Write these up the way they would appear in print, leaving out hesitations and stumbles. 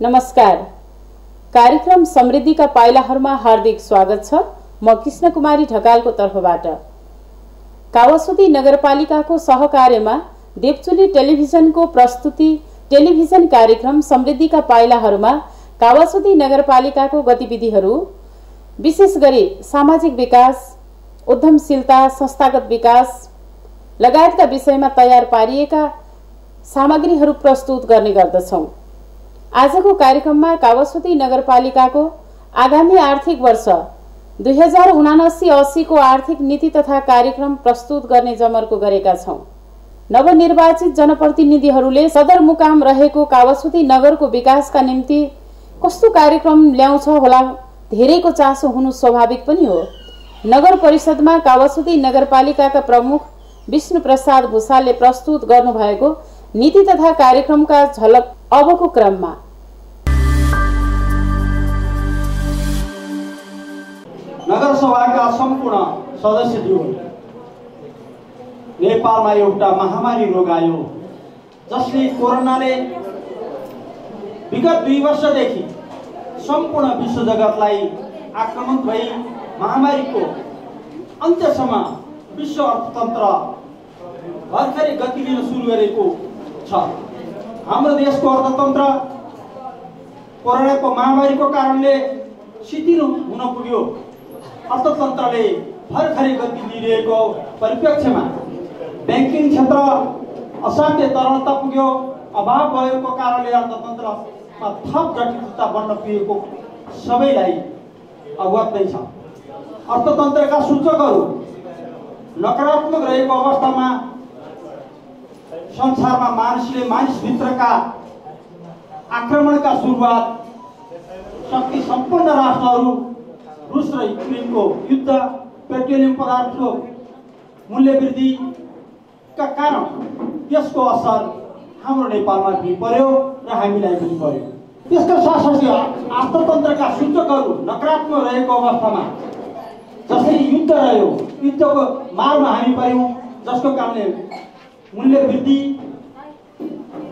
नमस्कार। कार्यक्रम समृद्धिका पाइलाहरूमा हार्दिक स्वागत छ। म कृष्ण कुमारी ढकालको तर्फबाट। कावासोती नगरपालिकाको सहकार्यमा देवचुली टेलिभिजनको प्रस्तुति टेलिभिजन कार्यक्रम समृद्धिका पाइलाहरूमा कावासोती नगरपालिकाको गतिविधिहरू, विशेष गरी सामाजिक विकास, उद्यमशीलता, संस्थागत विकास लगायतका विषयमा तयार पारिएका सामग्रीहरू प्रस्तुत गर्ने गर्दछौं। आजको कार्यक्रममा कावासोती नगरपालिकाको आगामी आर्थिक वर्ष 2079-80 को आर्थिक नीति तथा कार्यक्रम प्रस्तुत गर्ने जमर्को गरेका छौं। नवनिर्वाचित जनप्रतिनिधिहरूले सदरमुकाम रहेको कावासोती नगरको विकासका निम्ति कस्तो कार्यक्रम ल्याउँछ होला, धेरैको चासो हुनु स्वाभाविक पनि हो। नगर परिषदमा कावासोती नगरपालिकाका प्रमुख विष्णु प्रसाद भूषालले प्रस्तुत गर्नुभएको नीति तथा कार्यक्रमका झलक अबको क्रममा। नगरसभाका सम्पूर्ण सदस्यज्यूहरू, नेपालमा एउटा महामारी रोग आयो जसले कोरोनाले विगत 2 वर्षदेखि सम्पूर्ण विश्व जगतलाई आक्रमण भई महामारीको अन्त्यसम्म विश्व अर्थतन्त्र भर्खरै गति लिन सुरु गरेको छ। हाम्रो देशको अर्थतन्त्र कोरोनाको महामारीको कारणले शिथिल हुन पुग्यो। अर्थतन्त्रले भर्खरै गति लिइरहेको परिप्रेक्ष्यमा ब्याङ्किङ क्षेत्र असाध्य तरलता पुग्यो। अभाव भएको कारणले अर्थतन्त्रमा थप जटिलता बन्न पुगेको सबैलाई अवगत नै छ। अर्थतन्त्रका सूचकहरू नकारात्मक रहेको अवस्थामा संसारमा मानिसभित्रका आक्रमणका सुरुवात, शक्ति सम्पन्न राष्ट्रहरू रुस र युक्रेनको युद्ध, पेट्रोलियम पदार्थको मूल्य वृद्धिका कारण यसको असर हाम्रो नेपालमा पनि पर्यो र हामीलाई पनि पर्यो। त्यसका साथसाथै अर्थतन्त्रका सूचकहरू नकारात्मक रहेको अवस्थामा जसरी युद्ध रह्यो, युद्धको मारमा हामी पर्यौँ, जसको कारणले मूल्य वृद्धि,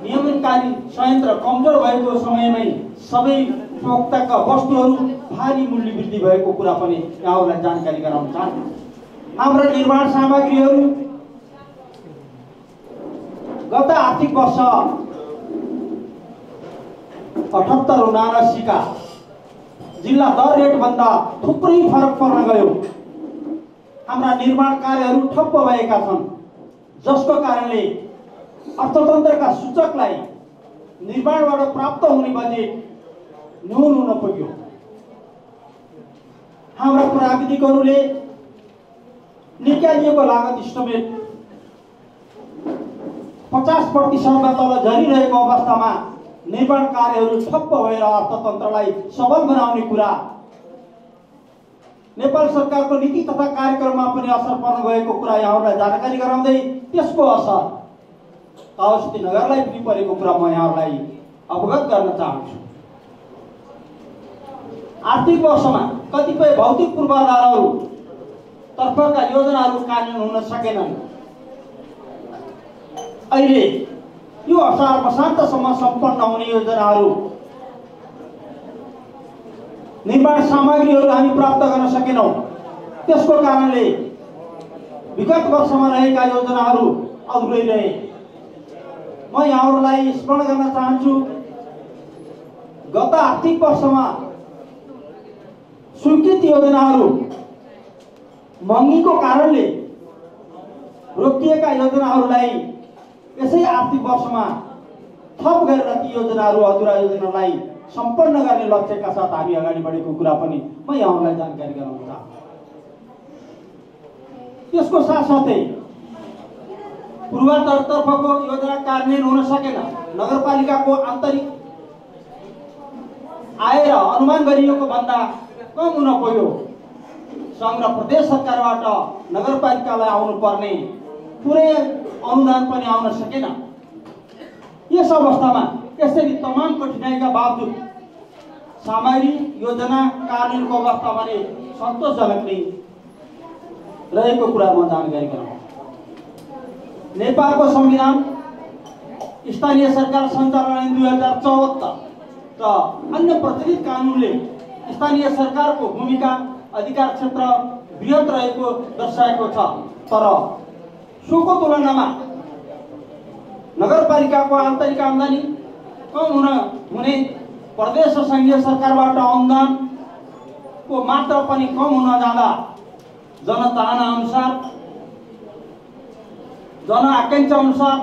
नियमनकारी संयन्त्र कमजोर भएको समयमै सबै उपभोक्ताका वस्तुहरू भारी मूल्य वृद्धि भएको कुरा पनि यहाँहरूलाई जानकारी गराउन चाहन्छु। हाम्रा निर्माण सामग्रीहरू गत आर्थिक वर्ष 78-79 का जिल्ला दर रेटभन्दा थुप्रै फरक पर्न गयो। हाम्रा निर्माण कार्यहरू ठप्प भएका छन्, जसको कारणले अर्थतन्त्रका सूचकलाई निर्माणबाट प्राप्त हुने बजेट न्यून हुन पुग्यो। हाम्रा प्राविधिकहरूले निकालिएको लागत इस्टिमेट 50% तल झरिरहेको अवस्थामा निर्माण कार्यहरू ठप्प भएर अर्थतन्त्रलाई सबल बनाउने कुरा, नेपाल सरकारको नीति तथा कार्यक्रममा पनि असर पर्न गएको कुरा यहाँहरूलाई जानकारी गराउँदै त्यसको असर कावासोती नगरलाई पनि परेको कुरा म यहाँहरूलाई अवगत गर्न चाहन्छु। आर्थिक वर्षमा कतिपय भौतिक पूर्वाधारहरू तर्फका योजनाहरू कार्यान्वयन हुन सकेनन्। अहिले यो असार मसान्तसम्म सम्पन्न हुने योजनाहरू, निर्माण सामग्रीहरू हामी प्राप्त गर्न सकेनौँ। त्यसको कारणले विगत वर्षमा रहेका योजनाहरू अधुरै रहे। म यहाँहरूलाई स्मरण गर्न चाहन्छु, गत आर्थिक वर्षमा स्वीकृत योजनाहरू महँगीको कारणले रोकिएका योजनाहरूलाई यसै आर्थिक वर्षमा थप गरेर ती योजनाहरू, अधुरा योजनालाई सम्पन्न गर्ने लक्ष्यका साथ हामी अगाडि बढेको कुरा पनि म यहाँहरूलाई जानकारी गराउन चाहन्छु। त्यसको साथसाथै पूर्वाधारतर्फको योजना कार्यान्वयन हुन सकेन। नगरपालिकाको आन्तरिक आय र अनुमान गरिएको भन्दा कम हुन पुग्यो। सङ्घ र प्रदेश सरकारबाट नगरपालिकालाई आउनुपर्ने पुरै अनुदान पनि आउन सकेन। यस अवस्थामा यसरी तमाम कठिनाइका बावजुद सामग्री योजना कार्यान्वयनको अवस्था भने सन्तोषजनक नै रहेको कुरा म जानकारी गराउँछु। नेपालको संविधान स्थानीय सरकार सञ्चालन ऐन 2074 र अन्य प्रचलित कानुनले स्थानीय सरकारको भूमिका अधिकार क्षेत्र बृहत रहेको दर्शाएको छ। तर सोको तुलनामा नगरपालिकाको आन्तरिक आम्दानी कम हुने प्रदेश र संघीय सरकारबाट अनुदानको मात्रा पनि कम हुन जाँदा जनचाहना अनुसार जनआकांक्षा अनुसार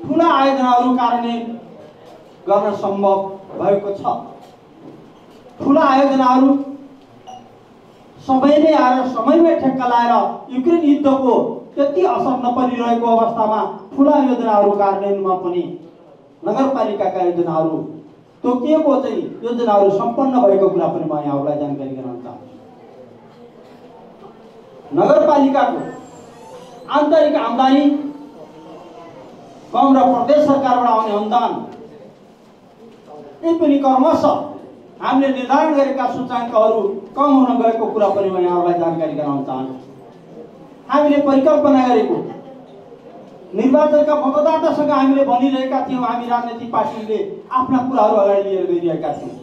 ठुला आयोजनाहरू कार्यान्वयन गर्न सम्भव भएको छ। ठुला आयोजनाहरू सबैले आएर समयमै ठेक्का लाएर युक्रेन युद्धको त्यति असर नपरिरहेको अवस्थामा ठुला योजनाहरू कार्यान्वयनमा पनि नगरपालिकाका योजनाहरू तोकिएको चाहिँ योजनाहरू सम्पन्न भएको कुरा पनि म यहाँहरूलाई जानकारी गराउन चाहन्छु। नगरपालिकाको आन्तरिक आम्दानी कम र प्रदेश सरकारबाट आउने अनुदान यी पनि क्रमशः हामीले निर्धारण गरेका सूचाङ्कहरू कम हुन गएको कुरा पनि म यहाँहरूलाई जानकारी गराउन चाहन्छु। हामीले परिकल्पना गरेको निर्वाचनका मतदातासँग हामीले भनिरहेका थियौँ, हामी राजनीतिक पार्टीले आफ्ना कुराहरू अगाडि लिएर गइरहेका थियौँ।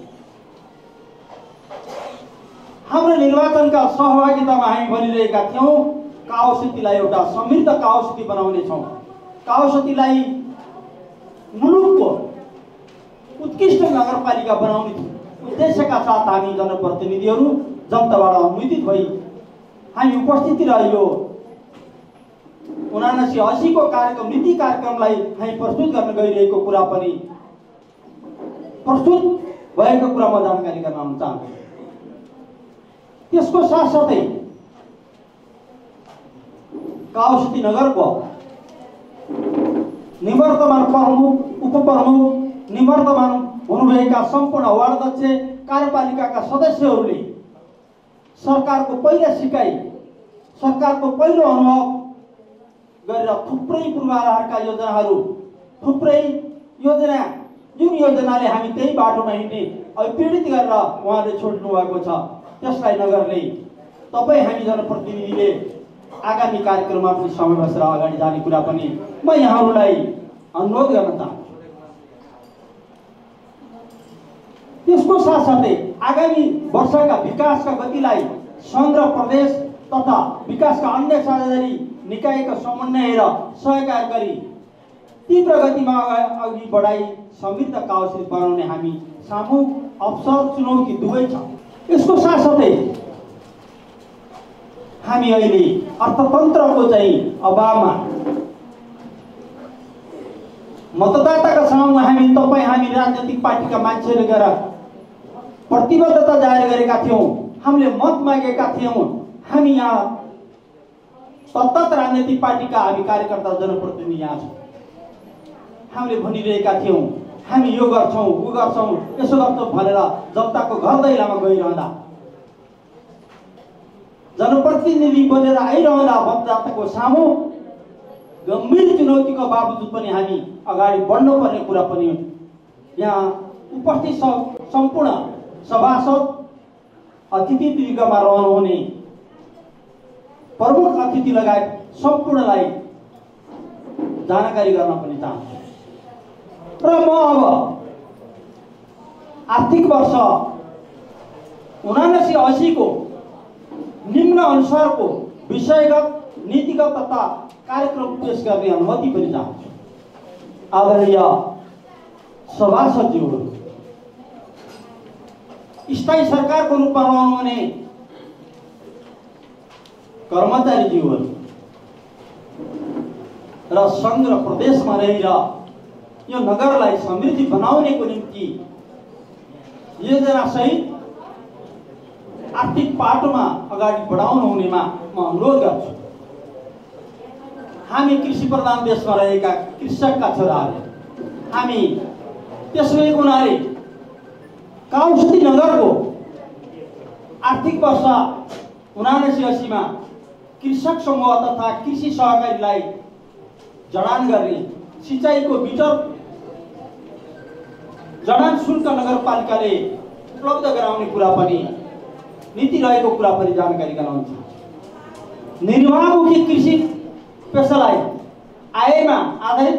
हाम्रो निर्वाचनका सहभागितामा हामी भनिरहेका थियौँ काउसतीलाई एउटा समृद्ध काउसती बनाउने छौँ, काउसतीलाई मुलुकको उत्कृष्ट नगरपालिका बनाउने उद्देश्यका साथ हामी जनप्रतिनिधिहरू जनताबाट अनुमोदित भई हामी उपस्थिति रह्यो 7980 को कार्यक्रम नीति कार्यक्रमलाई हामी प्रस्तुत गर्न गइरहेको कुरा पनि प्रस्तुत भएको कुरा म जानकारी गराउन चाहन्छु। त्यसको साथसाथै काउसती नगरको निवर्तमान प्रमुख उपप्रमुख निवर्तमान हुनुभएका सम्पूर्ण वार्ड अध्यक्ष कार्यपालिकाका सदस्यहरूले सरकारको पहिलो सिकाइ सरकारको पहिलो अनुभव गरेर थुप्रै पूर्वाधारका योजनाहरू थुप्रै योजना जुन योजनाले हामी त्यही बाटोमा हिँड्ने अभिपीडित गरेर उहाँले छोड्नु भएको छ त्यसलाई नगर्ने तपाईँ हामी जनप्रतिनिधिले आगामी कार्यक्रममा पनि समय बसेर अगाडि जाने कुरा पनि म यहाँहरूलाई अनुरोध गर्न चाहन्छु। त्यसको साथसाथै आगामी वर्षका विकासका गतिलाई सङ्घ र प्रदेश तथा विकासका अन्य साझेदारी निकायका समन्वय र सहयोग गरी तीव्र गतिमा अघि बढाई समृद्ध काउसती बनाउने हामी सामु अवसर चुनौती दुवै छ। यसको साथसाथै हामी अहिले अर्थतन्त्रको चाहिँ अभावमा मतदाताका सामुमा हामी राजनीतिक पार्टीका मान्छेले गएर प्रतिबद्धता जाहेर गरेका थियौँ, हामीले मत मागेका थियौँ। हामी यहाँ सतत राजनीतिक पार्टीका हामी कार्यकर्ता जनप्रतिनिधि यहाँ छौँ, हामीले भनिरहेका थियौँ हामी यो गर्छौँ उ गर्छौँ यसो गर्छौँ भनेर जनताको घर दैलामा गइरहँदा जनप्रतिनिधि बनेर आइरहँदा मतदाताको सामु गम्भीर चुनौतीको बावजुद पनि हामी अगाडि बढ्नुपर्ने कुरा पनि यहाँ उपस्थित सम्पूर्ण सभासद अतिथिवर्गमा रहनुहुने प्रमुख अतिथि लगायत सम्पूर्णलाई जानकारी गर्न पनि चाहन्छु। र म अब आर्थिक वर्ष 7980 को निम्न अनुसारको विषयगत नीतिगत तथा कार्यक्रम पेश गर्ने अनुमति पनि चाहन्छु। आदरणीय सभासदज्यूहरू, स्थायी सरकारको रूपमा रहनुहुने कर्मचारीज्यूहरू र सङ्घ र प्रदेशमा रहेर यो नगरलाई समृद्धि बनाउनेको निम्ति योजना सहित आर्थिक पाटोमा अगाडि बढाउनु हुनेमा म अनुरोध गर्छु। हामी कृषि प्रधान देशमा रहेका कृषकका छोराहरू हामी त्यसै हुनाले काउसती नगरको आर्थिक वर्ष 7980 मा कृषक समूह तथा कृषि सहकारीलाई जडान गर्ने सिंचाइको मिटर जडान शुल्क नगरपालिकाले उपलब्ध गराउने कुरा पनि नीति रहेको कुरा पनि जानकारी गराउँछ। निर्वाहमुखी कृषि पेशालाई आयमा आधारित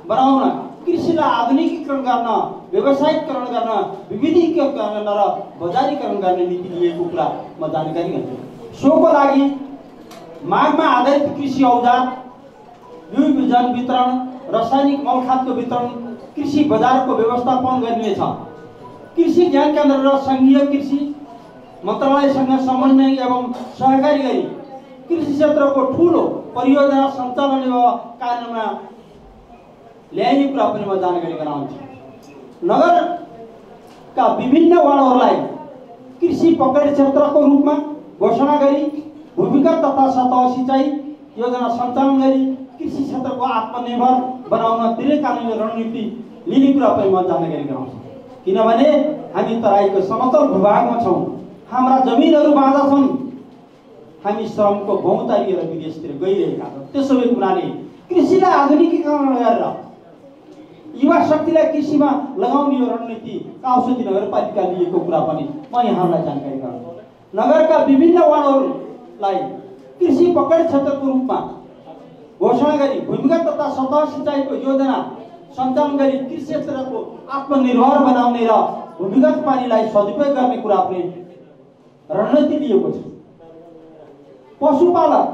बनाउन कृषिलाई आधुनिकीकरण गर्न, व्यवसायीकरण गर्न, विविधीकरण गर्न र बजारीकरण गर्ने नीति लिएको कुरा म जानकारी गराउँछु। सोको लागि मागमा आधारित कृषि औजार, बिउ बिजन वितरण, रासायनिक मल खादको वितरण, कृषि बजारको व्यवस्थापन गरिनेछ। कृषि ज्ञान केन्द्र र संघीय कृषि मन्त्रालयसँग समन्वय एवं सहकारी गरी कृषि क्षेत्रको ठूलो परियोजना सञ्चालन एवं कार्यान्वयनमा ल्याइने कुरा पनि म जानकारी गराउँछु। नगरका विभिन्न वार्डहरूलाई कृषि पकड क्षेत्रको रूपमा घोषणा गरी भूमिगत तथा सतह सिँचाइ योजना सञ्चालन गरी कृषि क्षेत्रको आत्मनिर्भर बनाउन दीर्घकालीन रणनीति लिने कुरा पनि म जानकारी गराउँछु। किनभने हामी तराईको समतल भूभागमा छौँ, हाम्रा जमिनहरू बाँझा छन्, हामी श्रमको बहुतारी लिएर विदेशतिर गइरहेका छौँ। त्यसो भएको हुनाले कृषिलाई आधुनिकीकरण गरेर युवा शक्तिलाई कृषिमा लगाउने यो रणनीति काउसती नगरपालिका लिएको कुरा पनि म यहाँलाई जानकारी गराउँछु। नगरका विभिन्न वार्डहरूलाई कृषि पकड क्षेत्रको रूपमा घोषणा गरी भूमिगत तथा सतह सिँचाइको योजना सञ्चालन गरी कृषि क्षेत्रको आत्मनिर्भर बनाउने र भूमिगत पानीलाई सदुपयोग गर्ने कुरा पनि रणनीति लिएको छ। पशुपालक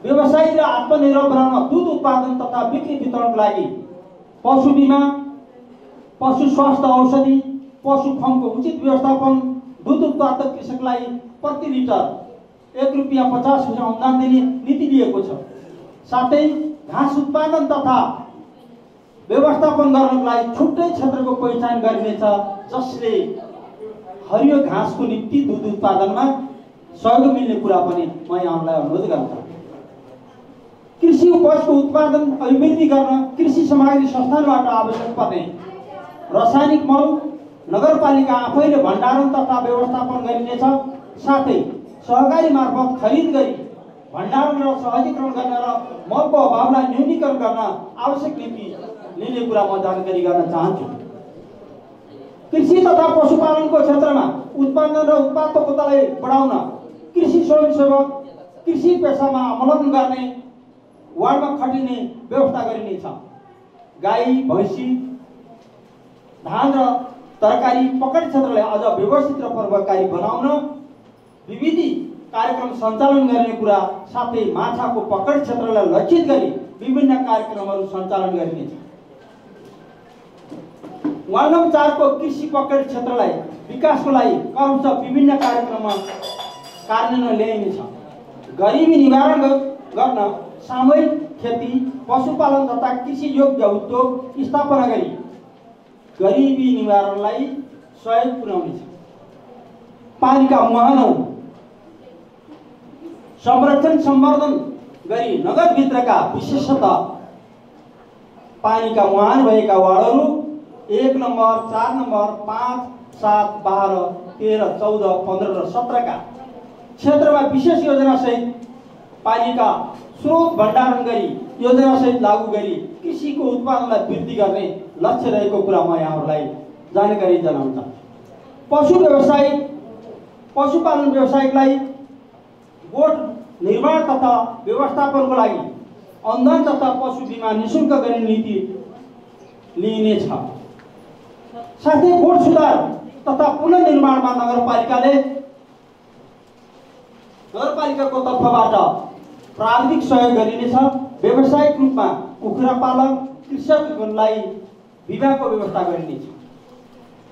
व्यवसायी र आत्मनिर्भर बनाउन दूध उत्पादन तथा बिक्री वितरणको लागि पशु बिमा, पशु स्वास्थ्य औषधि, पशु फर्मको उचित व्यवस्थापन, दूध उत्पादक कृषकलाई प्रति लिटर ₹1.50 अनुदान दिने नीति लिएको छ। साथै घाँस उत्पादन तथा व्यवस्थापन गर्नको लागि छुट्टै क्षेत्रको पहिचान गरिनेछ, जसले हरियो घाँसको निम्ति दूध उत्पादनमा सहयोग मिल्ने कुरा पनि म यहाँलाई अनुरोध गर्न चाहन्छु। कृषि उपजको उत्पादन अभिवृद्धि गर्न कृषि सामग्री संस्थानबाट आवश्यक पर्ने रासायनिक मल नगरपालिका आफैले भण्डारण तथा व्यवस्थापन गरिनेछ। साथै सहकारी मार्फत खरिद गरी भण्डारण र सहजीकरण गर्न र मलको अभावलाई न्यूनीकरण गर्न आवश्यक नीति लिने कुरा म जानकारी गर्न चाहन्छु। कृषि तथा पशुपालनको क्षेत्रमा उत्पादन र उत्पादकतालाई बढाउन कृषि स्वयंसेवक कृषि पेसामा अवलम्बन गर्ने वार्डमा खटिने व्यवस्था गरिनेछ। गाई, भैँसी, धान र तरकारी पकड क्षेत्रलाई अझ व्यवस्थित र प्रभावकारी बनाउन विविधि कार्यक्रम सञ्चालन गर्ने कुरा, साथै माछाको पकड क्षेत्रलाई लक्षित गरी विभिन्न कार्यक्रमहरू सञ्चालन गरिनेछ। वार्ड नम्बर 4 को कृषि पकड क्षेत्रलाई विकासको लागि क्रमशः विभिन्न कार्यक्रममा कार्यान्वयन ल्याइनेछ। गरिबी निवारण गर्न सामूहिक खेती, पशुपालन तथा कृषि योग्य उद्योग स्थापना गरी गरिबी निवारणलाई सहयोग पुर्याउनेछ। पानीका मुहानहरू संरक्षण सम्वर्धन गरी नगरभित्रका विशेषतः पानीका मुहान भएका वार्डहरू 1 नम्बर, 4 नम्बर, 5, 7, 12, 13, 14, 15 र 17 का क्षेत्रमा विशेष योजना सहित पानीका स्रोत भण्डारण गरी योजना सहित लागू गरी कृषिको उत्पादनलाई वृद्धि गर्ने लक्ष्य रहेको कुरा म यहाँहरूलाई जानकारी जनाउन चाहन्छु। पशुपालन व्यवसायलाई गोठ निर्माण तथा व्यवस्थापनको लागि अनुदान तथा पशु बिमा निःशुल्क गर्ने नीति लिइनेछ। साथै गोठ सुधार तथा पुनर्निर्माणमा नगरपालिकाको तर्फबाट प्राविधिक सहयोग गरिनेछ। व्यावसायिक रूपमा कुखुरा पालक कृषकहरूलाई बिमाको व्यवस्था गरिनेछ।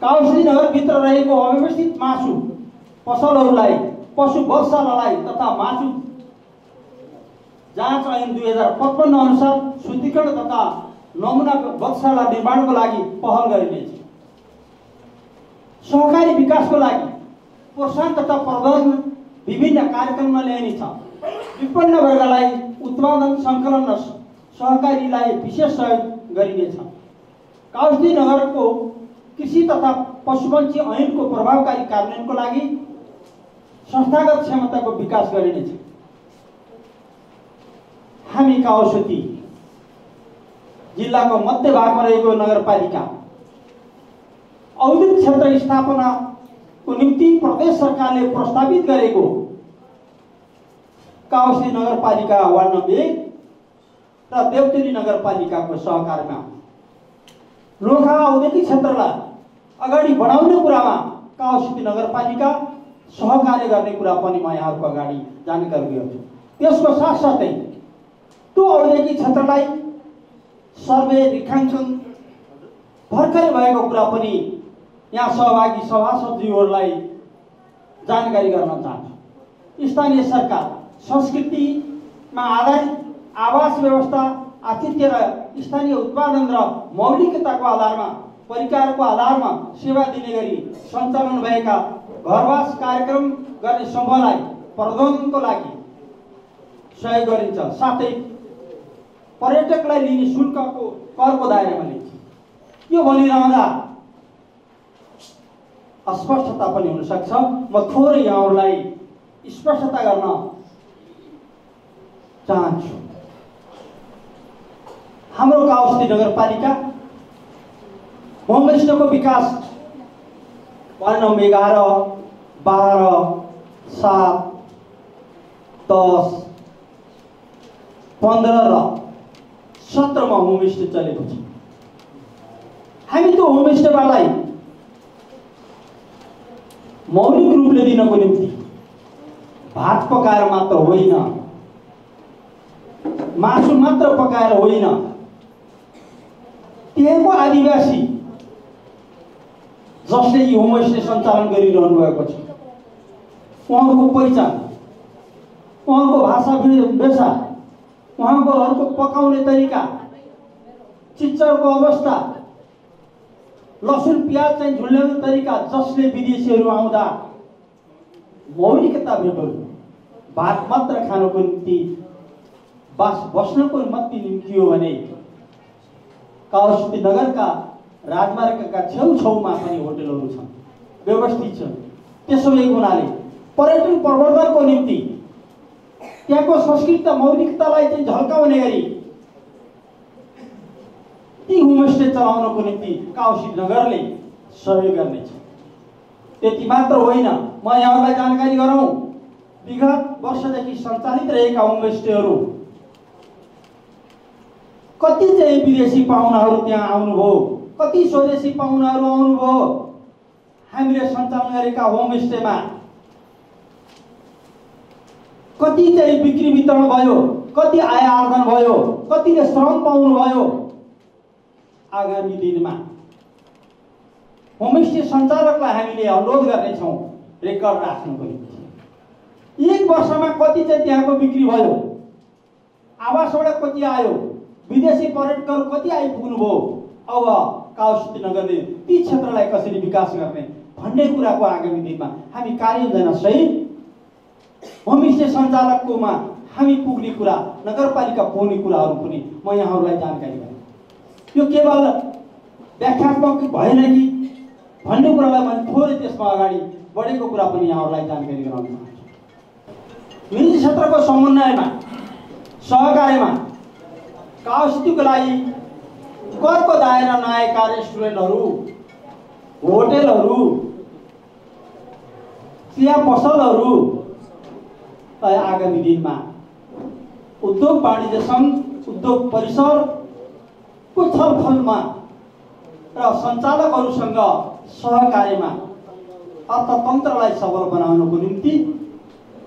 काउसती नगरभित्र रहेको अव्यवस्थित मासु पसलहरूलाई, पशु बधशालालाई तथा मासु जाँच ऐन 2055 अनुसार शुद्धिकरण तथा नमुना बधशाला निर्माणको लागि पहल गरिनेछ। सहकारी विकासको लागि प्रोत्साहन तथा प्रवर्धन विभिन्न कार्यक्रममा ल्याइनेछ। विपन्न वर्गलाई उत्पादन सङ्कलन र सहकारीलाई विशेष सहयोग गरिनेछ। काउसती नगरको कृषि तथा पशुपन्छी ऐनको प्रभावकारी कार्यान्वयनको लागि संस्थागत क्षमताको विकास गरिनेछ। हामी काउसती जिल्लाको मध्य भागमा रहेको नगरपालिका औद्योगिक क्षेत्र स्थापनाको निम्ति प्रदेश सरकारले प्रस्तावित गरेको काउसती नगरपालिका वार्ड नम्बर 1 र देउचुली नगरपालिकाको सहकारमा लोखा औद्योगिक क्षेत्रलाई अगाडि बढाउने कुरामा काउसिटी नगरपालिका सहकार्य गर्ने कुरा पनि म यहाँहरूको अगाडि जानकारी दिन्छु। त्यसको साथसाथै त्यो औद्योगिक क्षेत्रलाई सर्वे रेखाङ्कन भर्खरै भएको कुरा पनि यहाँ सहभागी सभासदज्यूहरूलाई जानकारी गर्न चाहन्छु। स्थानीय सरकार संस्कृतिमा आधारित आवास व्यवस्था, आतिथ्य र स्थानीय उत्पादन र मौलिकताको आधारमा परिकारको आधारमा सेवा दिने गरी सञ्चालन भएका घरवास कार्यक्रम गर्ने समूहलाई प्रबन्धनको लागि सहयोग गरिन्छ। साथै पर्यटकलाई लिने शुल्कको करको दायरामा लिन्छ। यो भनिरहँदा अस्पष्टता पनि हुन सक्छ। म थोरै यहाँहरूलाई स्पष्टता गर्न चाहन्छु। हाम्रो काउसिटी नगरपालिका होमस्टेको विकास वार्ड नम्बर 11, 12, 7, 10, 15 र 17 मा होमस्टे चलेको छ। हामी त्यो होमस्टेलाई मौलिक रूपले दिनको निम्ति भात पकाएर मात्र होइन, मासु मात्र पकाएर होइन, त्यहाँको आदिवासी जसले यो होमस्टे सञ्चालन गरिरहनु भएको छ उहाँको पहिचान, उहाँको भाषा भेषा, उहाँको पकाउने तरिका, चिच्चरको अवस्था, लसुन प्याज चाहिँ झुल्याउने तरिका, जसले विदेशीहरू आउँदा मौलिकता भेटोस्, भात मात्र खानको निम्ति बस्नको मात्रै निम्ति हो भने काउसिटी नगरका राजमार्गका छेउछाउमा पनि होटलहरू छन्, व्यवस्थित छन्। त्यसो भएको हुनाले पर्यटन प्रवर्धनको निम्ति त्यहाँको संस्कृति मौलिकतालाई चाहिँ झल्काउने गरी ती होमस्टे चलाउनको निम्ति काउसिटी नगरले सहयोग गर्नेछ। त्यति मात्र होइन, म यहाँलाई जानकारी गराउँ, विगत वर्षदेखि सञ्चालित रहेका होमस्टेहरू कति चाहिँ विदेशी पाहुनाहरू त्यहाँ आउनुभयो, कति स्वदेशी पाहुनाहरू आउनुभयो। हामीले सञ्चालन गरेका होमस्टेमा कति चाहिँ बिक्री वितरण भयो, कति आय आर्जन भयो, कतिले श्रम पाउनुभयो। आगामी दिनमा होमस्टे सञ्चालकलाई हामीले अनुरोध गर्नेछौँ रेकर्ड राख्नको निम्ति। एक वर्षमा कति चाहिँ त्यहाँको बिक्री भयो, आवासबाट कति आयो, विदेशी पर्यटकहरू कति आइपुग्नु भयो, अब काउसिटी नगरले ती क्षेत्रलाई कसरी विकास गर्ने भन्ने कुराको आगामी दिनमा हामी कार्ययोजना सहित होमस्टे सञ्चालककोमा हामी पुग्ने कुरा, नगरपालिका पुग्ने कुराहरू पनि म यहाँहरूलाई जानकारी गराएँ। यो केवल व्याख्यात्मक भएन कि भन्ने कुरालाई मैले थोरै त्यसमा अगाडि बढेको कुरा पनि यहाँहरूलाई जानकारी गराउन चाहन्छु। निजी क्षेत्रको समन्वयमा सहकार्यमा काउसिटीको लागि करको दायरा नआएका रेस्टुरेन्टहरू, होटेलहरू, चिया पसलहरू आगामी दिनमा उद्योग वाणिज्य सङ्घ, उद्योग परिसरको छलफलमा र सञ्चालकहरूसँग सहकार्यमा अर्थतन्त्रलाई सबल बनाउनको निम्ति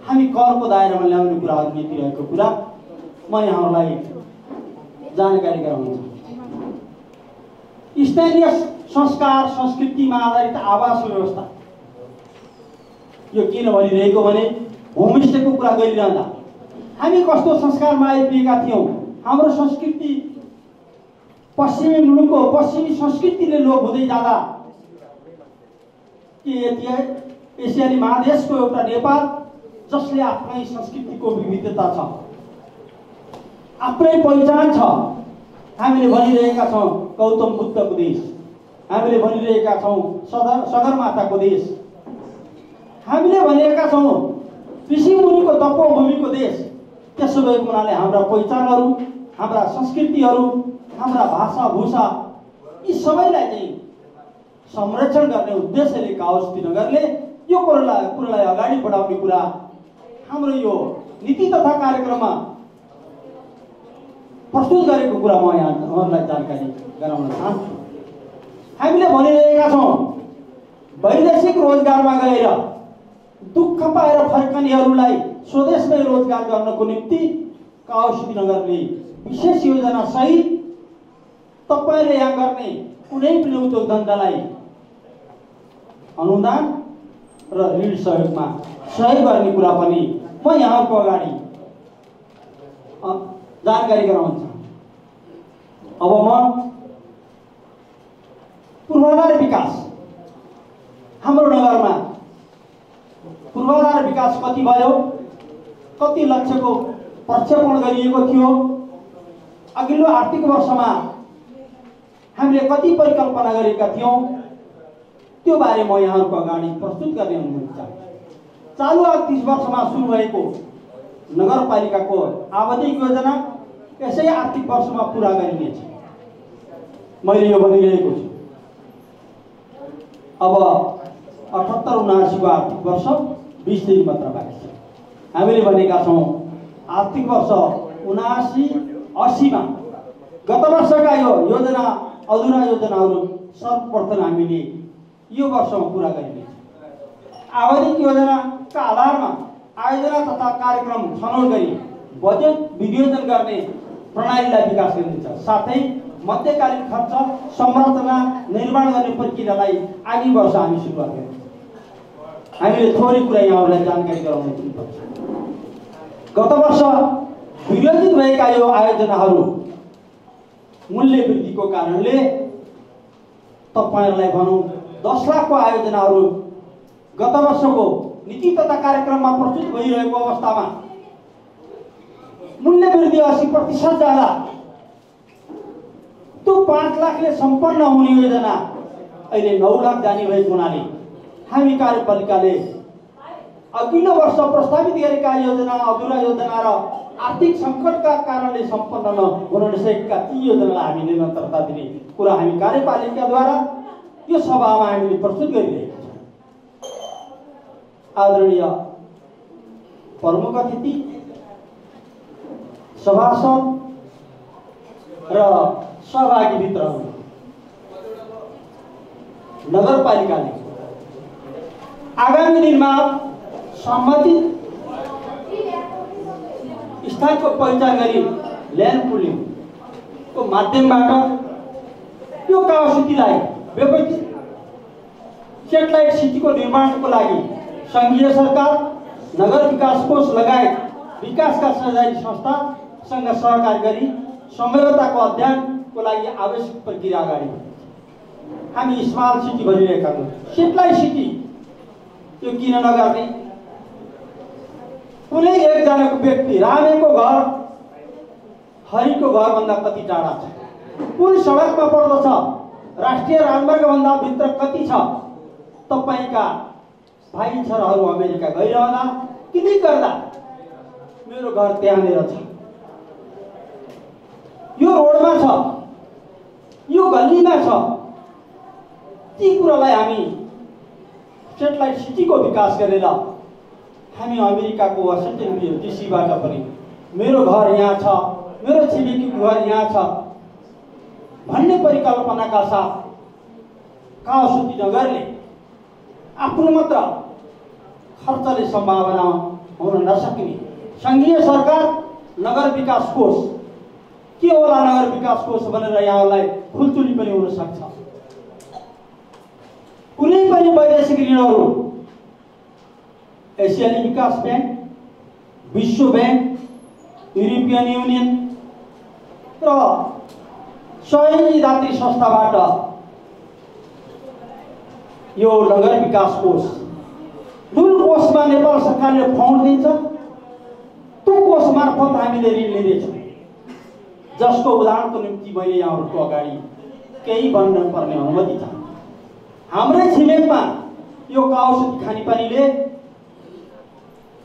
हामी करको दायरामा ल्याउने कुराहरू नीति रहेको कुरा म यहाँहरूलाई जानकारी गराउन चाहन्छु। स्थानीय संस्कार संस्कृतिमा आधारित आवास व्यवस्था यो किन भनिरहेको भने होमस्टेको कुरा गरिरहँदा हामी कस्तो संस्कारमा आइपुगेका थियौँ। हाम्रो संस्कृति पश्चिमी मुलुकको पश्चिमी संस्कृतिले लोप हुँदै जाँदा के एसियाली महादेशको एउटा नेपाल जसले आफ्नै संस्कृतिको विविधता छ, आफ्नै पहिचान छ। हामीले भनिरहेका छौँ गौतम बुद्धको देश, हामीले भनिरहेका छौँ सगरमाथाको देश, हामीले भनिरहेका छौँ ऋषि मुनिको तपोभूमिको देश। त्यसो भएको हुनाले हाम्रा पहिचानहरू, हाम्रा संस्कृतिहरू, हाम्रा भाषा भूषा यी सबैलाई चाहिँ संरक्षण गर्ने उद्देश्यले काउसिटी नगरले यो कुरालाई अगाडि बढाउने कुरा हाम्रो यो नीति तथा कार्यक्रममा प्रस्तुत गरेको कुरा म यहाँहरूलाई जानकारी गराउन चाहन्छु। हामीले भनिरहेका छौँ वैदेशिक रोजगारमा गएर दुःख पाएर फर्कनेहरूलाई स्वदेशमै रोजगार गर्नको निम्ति काउसिटी नगरले विशेष योजना सहित तपाईले यहाँ गर्ने कुनै पनि उद्योग धन्दालाई अनुदान र ऋण सहयोगमा सहयोग गर्ने कुरा पनि म यहाँको अगाडि जानकारी गराउन चाहन्छु। अब म पूर्वाधार विकास, हाम्रो नगरमा पूर्वाधार विकास कति भयो, कति लक्ष्यको प्रक्षेपण गरिएको थियो, अघिल्लो आर्थिक वर्षमा हामीले कति परिकल्पना गरेका थियौं, त्यो बारे म यहाँहरूको अगाडि प्रस्तुत गर्ने अनुमति चाहन्छु। चालू आर्थिक वर्षमा सुरु भएको नगरपालिकाको आवधिक योजना यसै आर्थिक वर्षमा पूरा गरिनेछ, मैले यो भनिरहेको छु। अब 78-79 को आर्थिक वर्ष 20 दिन मात्र बाँकी छ। हामीले भनेका छौँ आर्थिक वर्ष 79-80 मा गत वर्षका यो योजना अधुरा योजनाहरू सर्वप्रथम हामीले यो वर्षमा पूरा गरिनेछ। आवधिक योजनाका आधारमा आयोजना तथा कार्यक्रम छनौट गरी बजेट विनियोजन गर्ने प्रणालीलाई विकास गरिनेछ। साथै मध्यकालीन खर्च संरचना निर्माण गर्ने प्रक्रियालाई आगामी वर्ष हामी सुरुवात गर्छौँ। हामीले थोरै कुरा यहाँहरूलाई जानकारी गराउन पर्छ। गत वर्ष विनियोजित भएका यो आयोजनाहरू मूल्य वृद्धिको कारणले तपाईहरुलाई भनौं 10 लाखको आयोजनाहरू गत वर्षको नीति तथा कार्यक्रममा प्रस्तुत भइरहेको अवस्थामा मूल्य वृद्धि 80% जाँदा त्यो 5 लाखले सम्पन्न हुने योजना अहिले 9 लाख जाने भएको हुनाले हामी कार्यपालिकाले अघिल्लो वर्ष प्रस्तावित गरेका योजना अधुरा योजना र आर्थिक संकटका कारणले सम्पन्न नहुन नसकेका ती योजनालाई हामी निरन्तरता दिने कुरा हामी कार्यपालिकाद्वारा यो सभामा हामीले प्रस्तुत गरिरहेका छौँ। आदरणीय प्रमुख अतिथि, सभासद र सहभागी मित्रहरू, नगरपालिकाले आगामी दिनमा सम्बन्धित स्थानको पहिचान गरी ल्यान्ड पुलिङको माध्यमबाट यो काउसिटीलाई व्यवस्थित सेटेलाइट सिटीको निर्माणको लागि संघीय सरकार, नगर विकास कोष लगायत विकासका सहकारी संस्थासँग सहकारी गरी सम्झौताको अध्ययनको लागि आवश्यक प्रक्रिया अगाडि बढाउँछ। हामी स्मार्ट सिटी भनिरहेका छौँ। सेटेलाइट सिटी यो किन नगर्ने? कुनै एकजनाको व्यक्ति रामेको घर हरिको घरभन्दा कति टाढा छ? कुन सडकमा पर्दछ? राष्ट्रिय राजमार्गभन्दा भित्र कति छ? तपाईका भाइ छोराहरू अमेरिका गइरहँदा क्लिक गर्दा मेरो घर त्यहाँनिर छ, यो रोडमा छ, यो गल्लीमा छ। ती कुरालाई हामी सेटेलाइट सिटीको विकास गरेर हामी अमेरिकाको वासिङटन डीसीबाट पनि मेरो घर यहाँ छ, मेरो छिमेकीको घर यहाँ छ भन्ने परिकल्पनाका साथ काउसिटी नगरले आफ्नो मात्र खर्चले सम्भावना हुन नसक्ने संघीय सरकार, नगर विकास कोष के होला नगर विकास कोष भनेर यहाँलाई खुल्चुली पनि हुन सक्छ। कुनै पनि वैदेशिक ऋणहरू एसियाली विकास बैंक, विश्व बैंक, युरोपियन युनियन र सहयोगी दात्री संस्थाबाट यो नगर विकास कोष जुन कोषमा नेपाल सरकारले फन्ड दिन्छ त्यो कोष मार्फत हामीले ऋण लिँदैछौँ, जसको उदाहरणको निम्ति मैले यहाँहरूको अगाडि केही भन्न पर्ने अनुमति छ। हाम्रै छिमेकमा यो काउसिटी खानेपानीले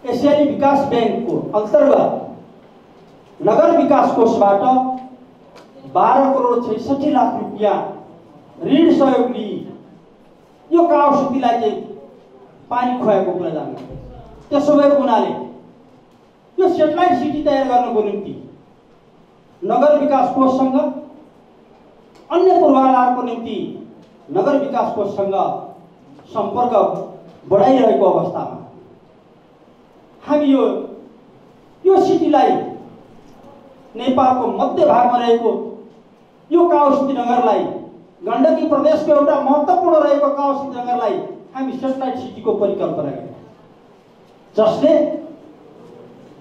एसियाली विकास बैंकको अन्तर्गत नगर विकास कोषबाट 12 करोड 66 लाख रुपियाँ ऋण सहयोग लिई यो काउसिटीलाई चाहिँ पानी खुवाएको कुरा जान्नु। त्यसो भएको हुनाले यो सेटेलाइट सिटी तयार गर्नको निम्ति नगर विकास कोषसँग अन्य पूर्वाधारको निम्ति नगर विकास कोषसँग सम्पर्क बढाइरहेको अवस्थामा हामी यो सिटीलाई नेपालको मध्य भागमा रहेको यो काउसिटी नगरलाई गण्डकी प्रदेशको एउटा महत्त्वपूर्ण रहेको काउसिटी नगरलाई हामी सेटेलाइट सिटीको परिकल्पना गरे जसले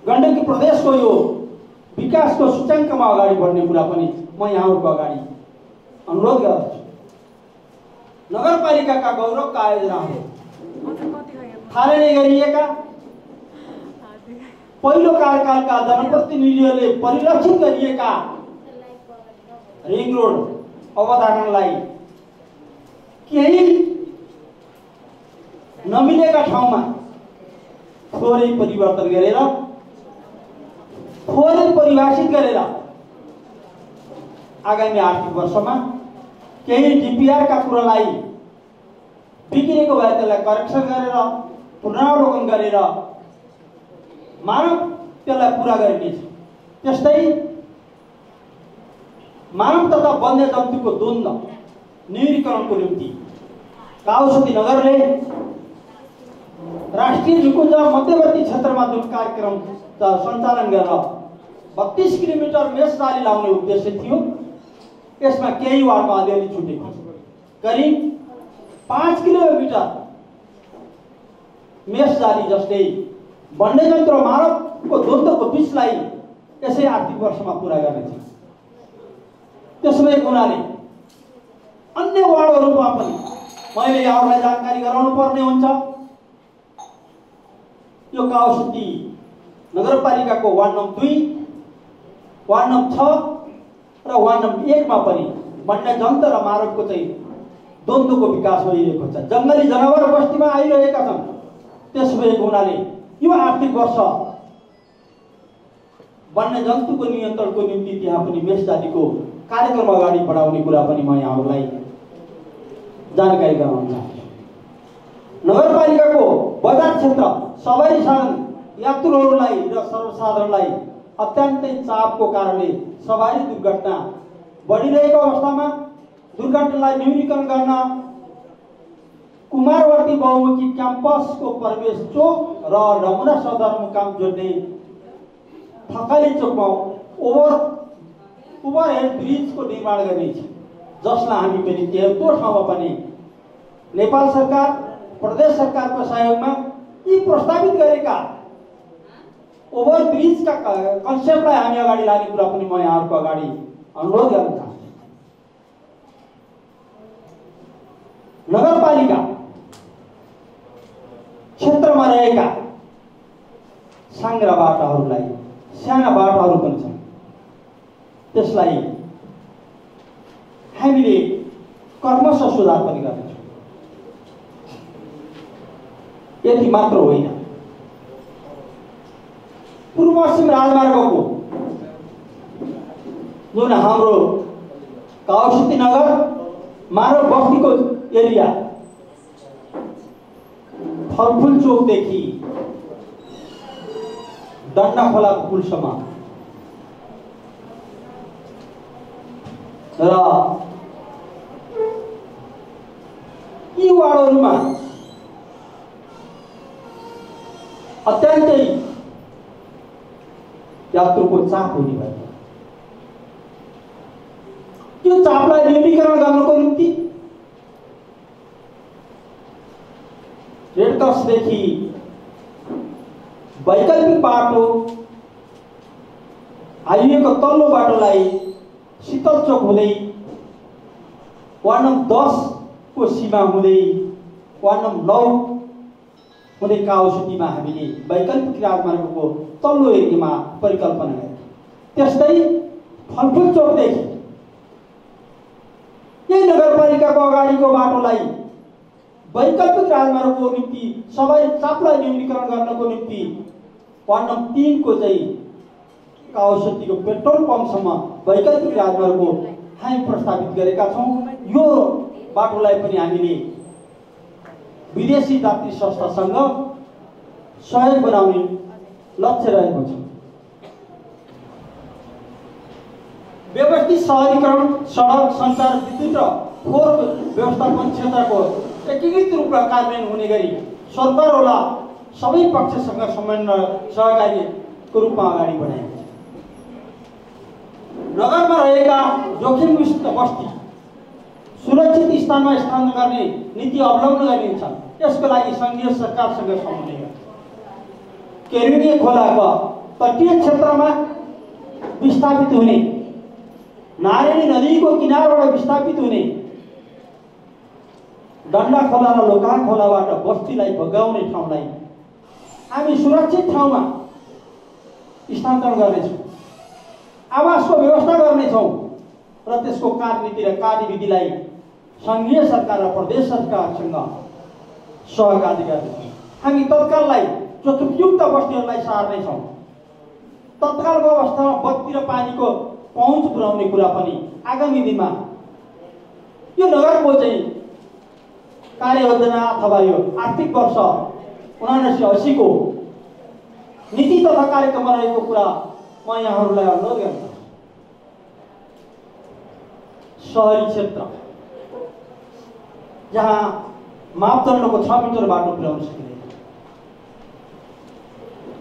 गण्डकी प्रदेशको यो विकासको सूचाङ्कमा अगाडि बढ्ने कुरा पनि म यहाँहरूको अगाडि अनुरोध गर्दछु। नगरपालिकाका गौरवका आयोजनाहरू थाहा नै गरिएका पहिलो कार्यकालका जनप्रतिनिधिहरूले परिलक्षित गरिएका रिङ रोड अवधारणालाई केही नमिलेका ठाउँमा थोरै परिवर्तन गरेर थोरै परिभाषित गरेर आगामी आर्थिक वर्षमा केही डीपीआर का कुरालाई बिग्रेको भए त्यसलाई करेक्सन गरेर पुनरावलोकन गरेर मानव त्यसलाई पूरा गरिनेछ। त्यस्तै मानव तथा वन्यजन्तुको द्वन्द्व न्यूनीकरणको निम्ति काउसिटी नगरले राष्ट्रिय निकुञ्ज मध्यवर्ती क्षेत्रमा जुन कार्यक्रम सञ्चालन गरेर 32 किलोमिटर मेष जाली लाउने उद्देश्य थियो यसमा केही वार्डमा अलिअलि छुटेको करिब 5 किलोमिटर मेष जाली जस्तै वन्यजन्तु र मानवको द्वन्द्वको बीचलाई यसै आर्थिक वर्षमा पूरा गर्नेछ। त्यसमै हुनाले अन्य वार्डहरूमा पनि मैले यहाँहरूलाई जानकारी गराउनु पर्ने हुन्छ। यो काउसिटी नगरपालिकाको वार्ड नम्बर 2, वार्ड नम्बर 6 र वार्ड नम्बर 1 मा पनि वन्यजन्तु र मानवको चाहिँ द्वन्द्वको विकास भइरहेको छ। जङ्गली जनावर बस्तीमा आइरहेका छन्। त्यसभएको हुनाले यो आर्थिक वर्ष वन्यजन्तुको नियन्त्रणको निम्ति त्यहाँ पनि मेष जातिको कार्यक्रम अगाडि बढाउने कुरा पनि म यहाँहरूलाई जानकारी गराउन चाहन्छु। नगरपालिकाको बजार क्षेत्र सवारी साधन यात्रुहरूलाई र सर्वसाधारणलाई अत्यन्तै चापको कारणले सवारी दुर्घटना बढिरहेको अवस्थामा दुर्घटनालाई न्यूनीकरण गर्न कुमारवर्ती बहुमुखी क्याम्पसको प्रवेश चोक र नमुना सदरमुकाम जोड्ने थकाली चोकमा ओभरहेड ब्रिजको निर्माण गर्नेछ जसलाई हामी पनि त्यो ठाउँमा पनि नेपाल सरकार प्रदेश सरकारको सहयोगमा यी प्रस्तावित गरेका ओभर ब्रिजका कन्सेप्टलाई हामी अगाडि लाने कुरा पनि म यहाँहरूको अगाडि अनुरोध गर्न चाहन्छु। नगरपालिका क्षेत्रमा रहेका साङ्ग्रा बाटाहरूलाई साना बाटाहरू पनि छन् त्यसलाई हामीले क्रमशः सुधार पनि गर्नेछौँ। यति मात्र होइन, पूर्व पश्चिम राजमार्गको जुन हाम्रो काउसिटी नगर मानव बस्तीको एरिया फलफुल चोकदेखि डन्डा खोलाको पुलसम्म र यी वार्डहरूमा अत्यन्तै यात्रुको चाप हुने भयो। त्यो चापलाई न्यूनीकरण गर्नको निम्ति रेडक्रसदेखि वैकल्पिक बाटो हाइवेको तल्लो बाटोलाई शीतल चोक हुँदै वार्ड नम्बर 10 को सीमा हुँदै वार्ड नम्बर 9 हुँदै काउसिटीमा हामीले वैकल्पिक राजमार्गको तल्लो एरियामा परिकल्पना गरे। त्यस्तै फलफुल चोकदेखि यही नगरपालिकाको अगाडिको बाटोलाई वैकल्पिक राजमार्गको निम्ति सबै चापलाई न्यूनीकरण गर्नको निम्ति वार्ड नम्बर 3 को चाहिँ काउसिटीको पेट्रोल पम्पसम्म वैकल्पिक राजमार्गको हामी प्रस्तावित गरेका छौँ। यो बाटोलाई पनि हामीले विदेशी यात्री संस्थासँग सहयोग बनाउने लक्ष्य रहेको छ। व्यवस्थित सहरीकरण, सडक, सञ्चार, विद्युत र फोहोर व्यवस्थापन क्षेत्रको एकीकृत रूपमा कार्यान्वयन हुने गरी सरकारवाला सबै पक्षसँग समन्वय सहकारीको रूपमा अगाडि बढाइन्छ। नगरमा रहेका जोखिमयुक्त बस्ती सुरक्षित स्थानमा स्थानान्तरण गर्ने नीति अवलम्बन गरिन्छ। यसको लागि सङ्घीय सरकारसँग समन्वय गर्छ। केरुङ्गे खोलाको तटीय क्षेत्रमा विस्थापित हुने, नारायणी नदीको किनारबाट विस्थापित हुने, डन्डा खोला र लोका खोलाबाट बस्तीलाई बगाउने ठाउँलाई हामी सुरक्षित ठाउँमा स्थानान्तरण गर्नेछौँ। आवासको व्यवस्था गर्नेछौँ र त्यसको कार्यनीति र कार्यविधिलाई सङ्घीय सरकार र प्रदेश सरकारसँग सहकारी गर्नेछौँ। हामी तत्काललाई जोखिमयुक्त बस्तीहरूलाई सार्नेछौँ। तत्कालको अवस्थामा बत्ती र पानीको पहुँच पुर्याउने कुरा पनि आगामी दिनमा यो नगरको चाहिँ कार्ययोजना अथवा यो आर्थिक वर्ष 79-80 को नीति तथा कार्यक्रममा रहेको कुरा म यहाँहरूलाई अनुरोध गर्न चाहन्छु। शहरी क्षेत्र जहाँ मापदण्डको 6 मिटर बाटो पुर्याउन सकिँदैन,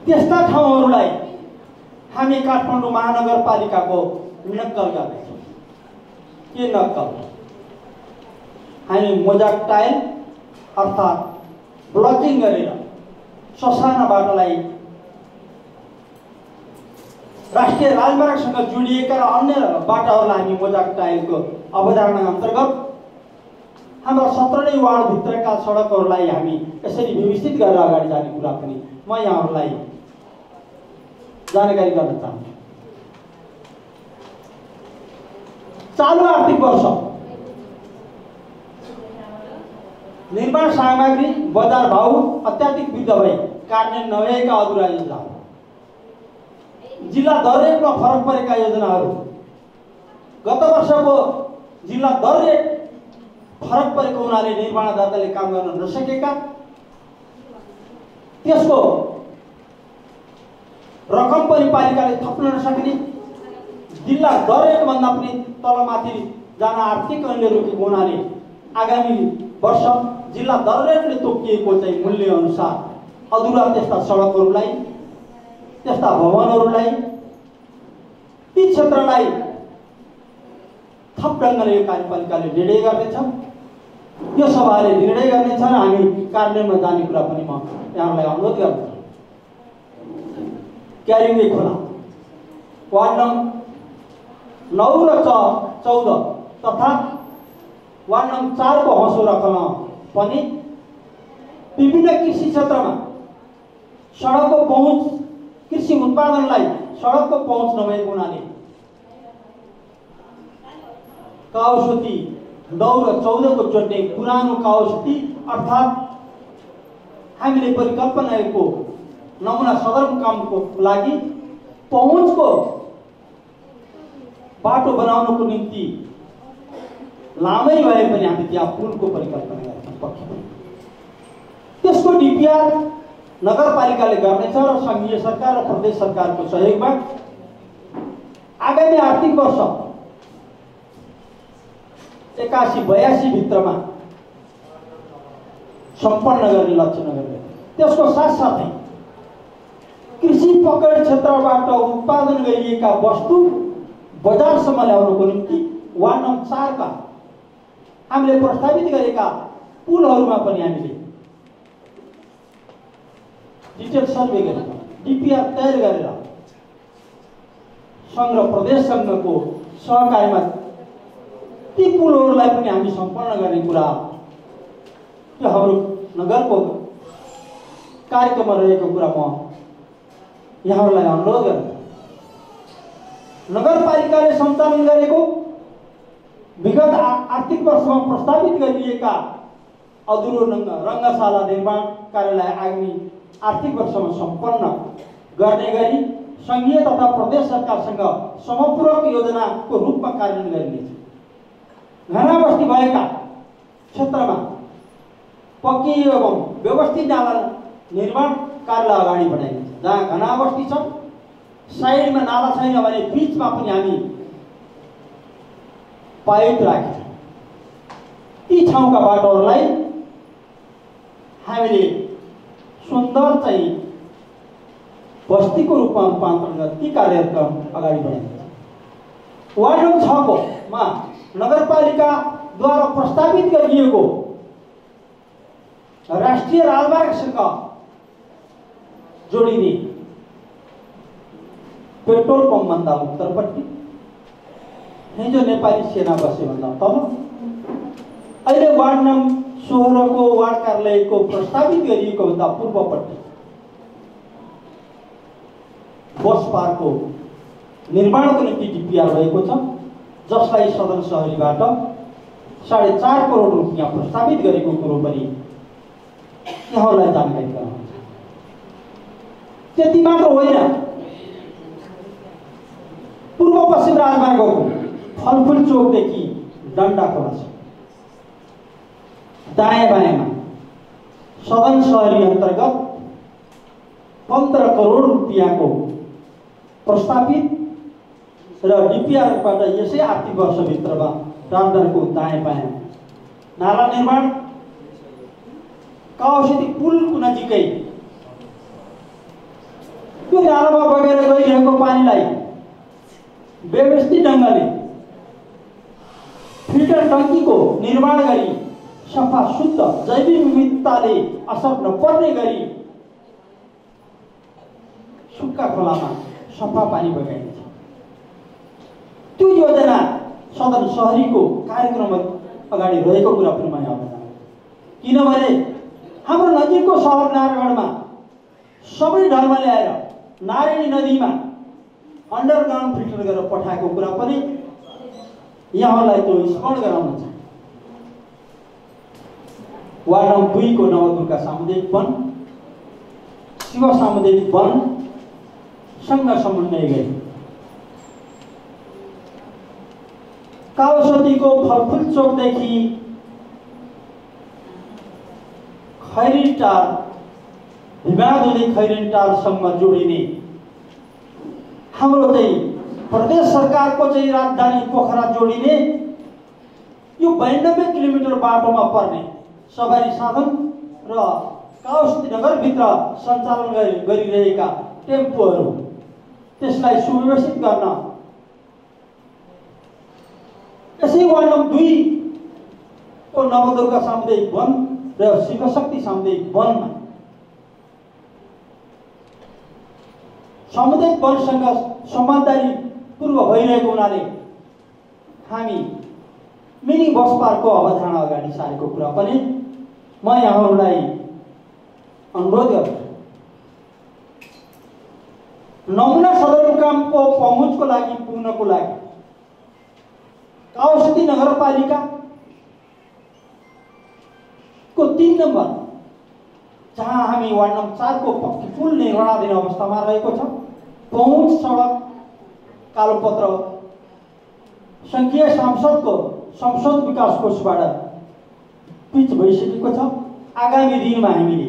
त्यस्ता ठाउँहरूलाई हामी काठमाडौँ महानगरपालिकाको नक्कल गर्दैछौँ। के नक्कल? हामी मोजाक टाइल अर्थात् ब्लकिङ गरेर ससाना बाटोलाई राष्ट्रिय राजमार्गसँग जोडिएका र अन्य बाटाहरूलाई हामी मोजाक टाइलको अवधारणा अन्तर्गत हाम्रा 17 वार्डभित्रका सडकहरूलाई हामी यसरी व्यवस्थित गरेर अगाडि जाने कुरा पनि म यहाँहरूलाई जानकारी गर्न चाहन्छु। चालु आर्थिक वर्ष निर्माण सामग्री बजार भाउ अत्याधिक वृद्ध भई कार्यान्वयन नभएका अधुरा योजनाहरू, जिल्ला दर रेटमा फरक परेका योजनाहरू, गत वर्षको जिल्ला दर रेट फरक परेको हुनाले निर्माणदाताले काम गर्न नसकेका, त्यसको रकम पनि पालिकाले थप्न नसक्ने, जिल्ला दर रेटभन्दा पनि तलमाथि जान आर्थिक ऐनले रोकेको हुनाले आगामी वर्ष जिल्ला दर रेटले तोकिएको चाहिँ मूल्य अनुसार अधुरा त्यस्ता सडकहरूलाई, त्यस्ता भवनहरूलाई, ती क्षेत्रलाई थप ढङ्गले यो कार्यपालिकाले निर्णय गर्नेछ। यो सभाले निर्णय गर्नेछ र हामी कार्यान्वयनमा जाने कुरा पनि म यहाँलाई अनुरोध गर्दछु। क्यारिङ्गे खोला वार्ड नम्बर 9 र 14 तथा वार्ड नम्बर 4 को हँसो रखमा पनि विभिन्न कृषि क्षेत्रमा सडकको पहुँच, कृषि उत्पादनलाई सडकको पहुँच नभएको हुनाले काउसती 9 र 14 को जोड्ने पुरानो काउसती अर्थात् हामीले परिकल्पनाको नमुना सदरमुकामको लागि पहुँचको बाटो बनाउनको निम्ति लामै भए पनि हामी त्यहाँ पुलको परिकल्पना गर्न सक्छौँ। त्यसको डिपिआर नगरपालिकाले गर्नेछ र सङ्घीय सरकार र प्रदेश सरकारको सहयोगमा आगामी आर्थिक वर्ष 81-82 भित्रमा सम्पन्न गर्ने लक्ष्य नगर्ने। त्यसको साथसाथै कृषि पकड क्षेत्रबाट उत्पादन गरिएका वस्तु बजारसम्म ल्याउनको निम्ति वार्ड नम्बर 4 का हामीले प्रस्तावित गरेका पुलहरूमा पनि हामीले डिटेल सर्वे गरेर डिपिआर तयार गरेर सङ्घ र प्रदेश सङ्घको सहकारीमा ती पुलहरूलाई पनि हामी सम्पन्न गर्ने कुरा त्यो हाम्रो नगरको कार्यक्रममा रहेको कुरा म यहाँहरूलाई अनुरोध गर्छु। नगरपालिकाले सञ्चालन गरेको विगत आर्थिक वर्षमा प्रस्तावित गरिएका अधुरो रङ्गशाला निर्माण कार्यलाई आगामी आर्थिक वर्षमा सम्पन्न गर्ने गरी सङ्घीय तथा प्रदेश सरकारसँग समपूरक योजनाको रूपमा कार्यान्वयन गरिनेछ। घना बस्ती भएका क्षेत्रमा पक्की एवं व्यवस्थित नाला निर्माण कार्यलाई अगाडि बढाइनेछ। जहाँ घना बस्ती छ, साइडमा नाला छैन भने बिचमा पनि हामी पाइप राखेर ती ठाउँका बाटोहरूलाई हामीले सुन्दर चाहिँ बस्तीको रूपमा रूपान्तरण गरेर ती कार्यक्रम अगाडि बढाइन्छ। वार्ड नम्बर 6 को मा नगरपालिकाद्वारा प्रस्तावित गरिएको राष्ट्रिय राजमार्गसँग जोडिने पेट्रोल पम्पभन्दा उत्तरपट्टि हिजो नेपाली सेना बसेभन्दा तल अहिले वार्ड नम्बर 16 को वार्ड कार्यालयको प्रस्तावित गरिएको भन्दा पूर्वपट्टि बस पार्कको निर्माणको निम्ति डिपिआर भएको छ, जसलाई सदन सहरीबाट 4.5 करोड रुपियाँ प्रस्तावित गरेको कुरो पनि यहाँलाई जानकारी गराउँछ। त्यति मात्र होइन, पूर्व पश्चिम राजमार्गको फलफुल चोकदेखि डन्डा खोलासम्म दायाँ बायाँमा सदन सहरी अन्तर्गत 15 करोड रुपियाँको प्रस्तावित र डिपिआरबाट यसै आर्थिक वर्षभित्रमा राजमार्गको दायाँ बायाँ नाला निर्माण, काउसिती पुलको नजिकै त्यो नालामा बगेर गइरहेको पानीलाई व्यवस्थित ढङ्गले फिल्टर टङ्कीको निर्माण गरी सफा शुद्ध जैविक विविधताले असर नपर्ने गरी सुक्खा खोलामा सफा पानी बगाइन्छ। त्यो योजना सदन सहरीको कार्यक्रम अगाडि रहेको कुरा पनि म यहाँ किनभने हाम्रो नजिकको सहर नारायणमा सबै ढल्मा ल्याएर नारायणी नदीमा अन्डरग्राउन्ड फिल्टर गरेर पठाएको कुरा पनि यहाँलाई त्यो स्मरण गराउन चाहे। वार्ड नम्बर 2 को नवदुर्गा सामुदायिक वन शिव सामुदायिक वन सँग समन्वय गरी काउसतीको फलफुल चोकदेखि खैरीटार हिमालय खैरीटारसम्म जोडिने हाम्रो चाहिँ प्रदेश सरकारको चाहिँ राजधानी पोखरा जोडिने यो 92 किलोमिटर बाटोमा पर्ने सवारी साधन र काउसती नगरभित्र सञ्चालन गरिरहेका टेम्पोहरू त्यसलाई सुव्यवस्थित गर्न यसै वार्ड नम्बर 2 को नवदुर्गा सामुदायिक वन र शिवशक्ति सामुदायिक वनमा सामुदायिक वनसँग सम्बन्धदारी पूर्व भइरहेको हुनाले हामी मिनी बस पार्कको अवधारणा अगाडि सारेको कुरा पनि म यहाँहरूलाई अनुरोध गर्छु। नमुना सदरमुकामको पहुँचको लागि पुग्नको लागि काउसती नगरपालिका को 3 नम्बर जहाँ हामी वार्ड नम्बर 4 को पक्की पुल निर्माणाधीन अवस्थामा रहेको छ, पहुँच सडक कालोपत्र संघीय संसद विकास कोषबाट पिच भइसकेको छ। आगामी दिनमा हामीले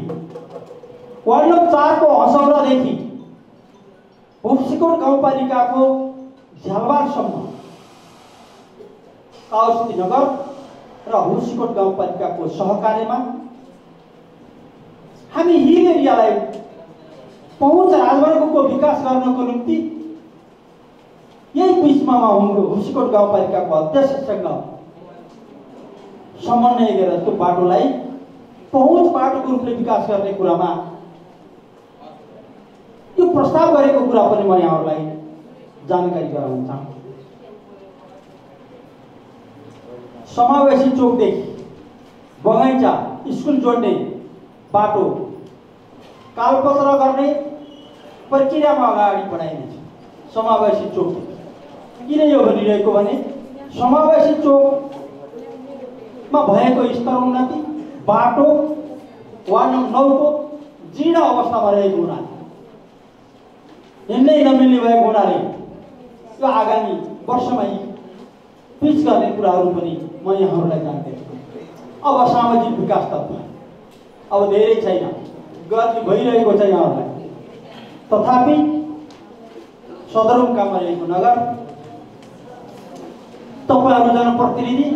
वार्ड नम्बर 4 को हसौरादेखि हुप्सीकोट गाउँपालिकाको झ्यालबारसम्म काउसती नगर र हुप्सीकोट गाउँपालिकाको सहकार्यमा हामी हिल एरियालाई पहुँच राजमार्गको विकास गर्नको निम्ति यही बिचमा हुप्सीकोट गाउँपालिकाको अध्यक्षसँग समन्वय गरेर त्यो बाटोलाई पहुँच बाटोको रूपले विकास गर्ने कुरामा यो प्रस्ताव गरेको कुरा पनि म यहाँहरूलाई जानकारी गराउन चाहन्छु। समावेशी चोकदेखि बगैँचा स्कुल जोड्ने बाटो कालपत्र गर्ने प्रक्रियामा अगाडि बढाइनेछ। समावेशी चोक किन यो भनिरहेको भने समावेशी चोकमा भएको स्तरोन्नति बाटो वार्ड नम्बर 9 को जीर्ण अवस्थामा रहेको हुनाले हिँड्नै नमिल्ने भएको हुनाले यो आगामी वर्षमा पिच गर्ने कुराहरू पनि म यहाँहरूलाई जानकारी दिन्छु। अब सामाजिक विकास तत्त्व अब धेरै छैन, गर्ने भइरहेको छ यहाँहरूलाई। तथापि सदरमुकाममा रहेको नगर तपाईँहरू जनप्रतिनिधि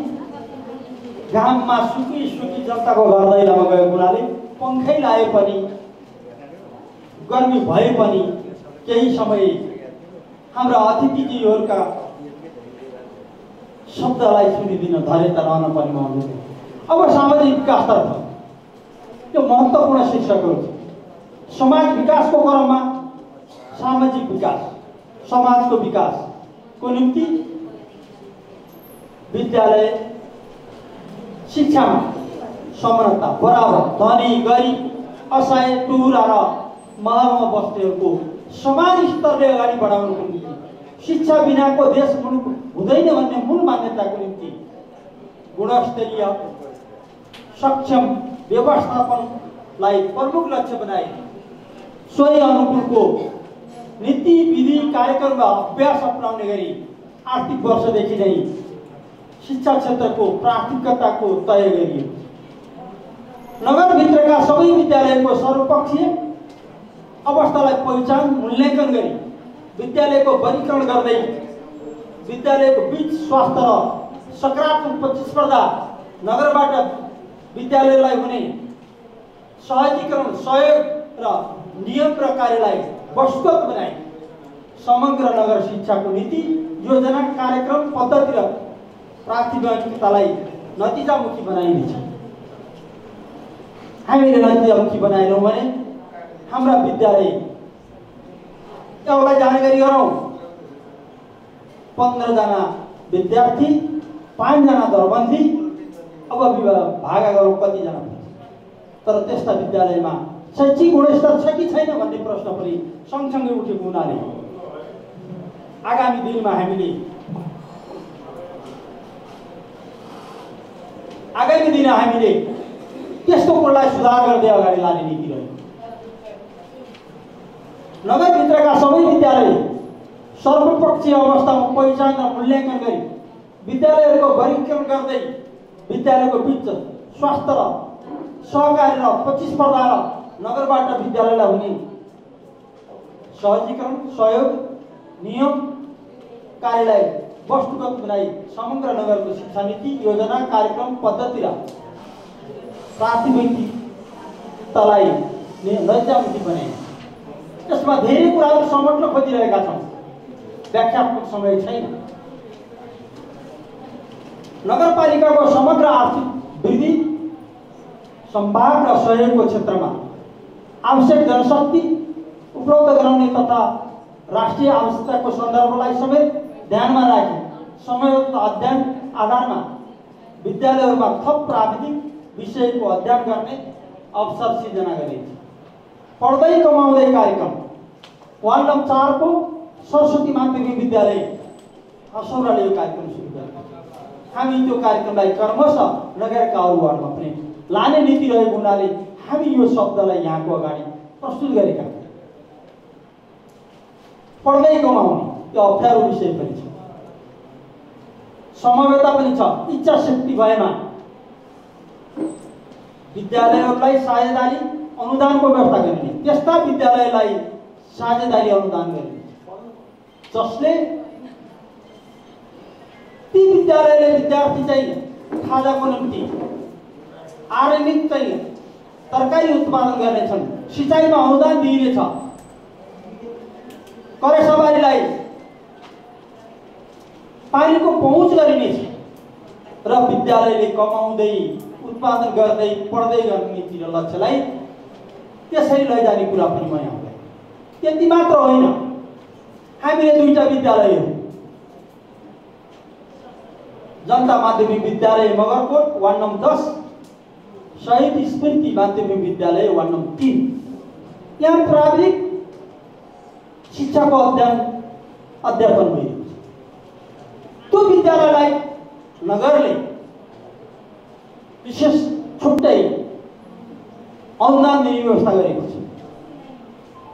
घाममा सुकी सुकी जनताको घर दैलोमा गएको हुनाले पङ्खै लाए पनि गर्मी भए पनि केही समय हाम्रा अतिथिजीहरूका शब्दलाई सुनिदिन धैर्यता रहन पर्ने आउँदैन। अब सामाजिक विकासतर्फ यो महत्त्वपूर्ण शीर्षकहरू छ। समाज विकासको क्रममा सामाजिक विकास, समाजको विकासको निम्ति विद्यालय शिक्षामा समानता, बराबर, धनी गरिब, असहाय, टुहुरा र महलमा बस्नेहरूको समान स्तरले अगाडि बढाउनको निम्ति शिक्षा बिनाको देश मुलुक हुँदैन भन्ने मूल मान्यताको निम्ति गुणस्तरीय सक्षम व्यवस्थापनलाई प्रमुख लक्ष्य बनाए सोही अनुकूलको नीति विधि कार्यक्रम र अभ्यास अपनाउने गरी आर्थिक वर्षदेखि नै शिक्षा क्षेत्रको प्राथमिकताको तय गरियो। नगरभित्रका सबै विद्यालयको सर्वपक्षीय अवस्थालाई पहिचान मूल्याङ्कन गरी विद्यालयको वर्गीकरण गर्दै विद्यालयको बीच स्वास्थ्य र सकारात्मक प्रतिस्पर्धा नगरबाट विद्यालयलाई हुने सहजीकरण, सहयोग र नियम र कार्यलाई वस्तुगत बनाए समग्र नगर शिक्षाको नीति, योजना, कार्यक्रम, पद्धति र प्राथमिकतालाई नतिजामुखी बनाइनेछ। हामीले नतिजामुखी बनाएनौँ भने हाम्रा विद्यालय एउटालाई जानकारी गरौँ, 15 जना विद्यार्थी, 5 जना दरबन्दी, अब भागा गरौँ कतिजना। तर त्यस्ता विद्यालयमा शैक्षिक गुणस्तर छ कि छैन भन्ने प्रश्न पनि सँगसँगै उठेको हुनाले आगामी दिनमा हामीले त्यस्तो कुरालाई सुधार गर्दै अगाडि लाने नीति रह्यो। नगरभित्रका सबै विद्यालय सर्वपक्षीय अवस्थामा पहिचान र मूल्याङ्कन गरी विद्यालयहरूको वर्गीकरण गर्दै विद्यालयको बीच स्वास्थ्य र सहकारी र प्रतिस्पर्धा र नगरबाट विद्यालयलाई हुने सहजीकरण, सहयोग, नियम, कार्यलाई वस्तुगत बनाई समग्र नगरको शिक्षा नीति, योजना, कार्यक्रम, पद्धति र प्राथमिकतालाई नतिजामुखी बनाए। यसमा धेरै कुराहरू समेट्न खोजिरहेका छौँ, व्याख्यात्मक समय छैन। नगरपालिकाको समग्र आर्थिक वृद्धि, सम्भाग र सहयोगको क्षेत्रमा आवश्यक जनशक्ति उपलब्ध गराउने तथा राष्ट्रिय आवश्यकताको सन्दर्भलाई समेत ध्यानमा राखी समययुक्त अध्ययन आधारमा विद्यालयहरूमा थप प्राविधिक विषयको अध्ययन गर्ने अवसर सिर्जना गरिन्छ। पढ्दै कमाउँदै कार्यक्रम वार्ड नम्बर 4 को सरस्वती माध्यमिक विद्यालय हसौराले यो कार्यक्रम सुरु गरेको। हामी त्यो कार्यक्रमलाई क्रमशः नगरका अरू वार्डमा पनि लाने नीति रहेको हुनाले हामी यो शब्दलाई यहाँको अगाडि प्रस्तुत गरेका छौँ। पढ्दै कमाउने त्यो अप्ठ्यारो विषय पनि छ, समयता पनि छ। इच्छा शक्ति भएमा विद्यालयहरूलाई साझेदारी अनुदानको व्यवस्था गरिने, त्यस्ता विद्यालयलाई साझेदारी अनुदान गरिने जसले ती विद्यालयले विद्यार्थी चाहिँ खाजाको निम्ति आर्थिक चाहिँ तरकारी उत्पादन गर्नेछन्, सिँचाइमा अनुदान दिइनेछ, करेसवारीलाई पानीको पहुँच गरिनेछ र विद्यालयले कमाउँदै उत्पादन गर्दै पढ्दै गर्ने नीति र लक्ष्यलाई त्यसरी लैजाने कुरा पनि म यहाँ त्यति मात्र होइन। हामीले 2टा विद्यालयहरू जनता माध्यमिक विद्यालय मगरकोट वार्ड नम्बर 10, शहीद स्मृति माध्यमिक विद्यालय वार्ड नम्बर 3, यहाँ प्राविधिक शिक्षाको अध्यापन भइरहेको छ। त्यो विद्यालयलाई नगरले विशेष छुट्टै अनुदान दिने व्यवस्था गरेको छ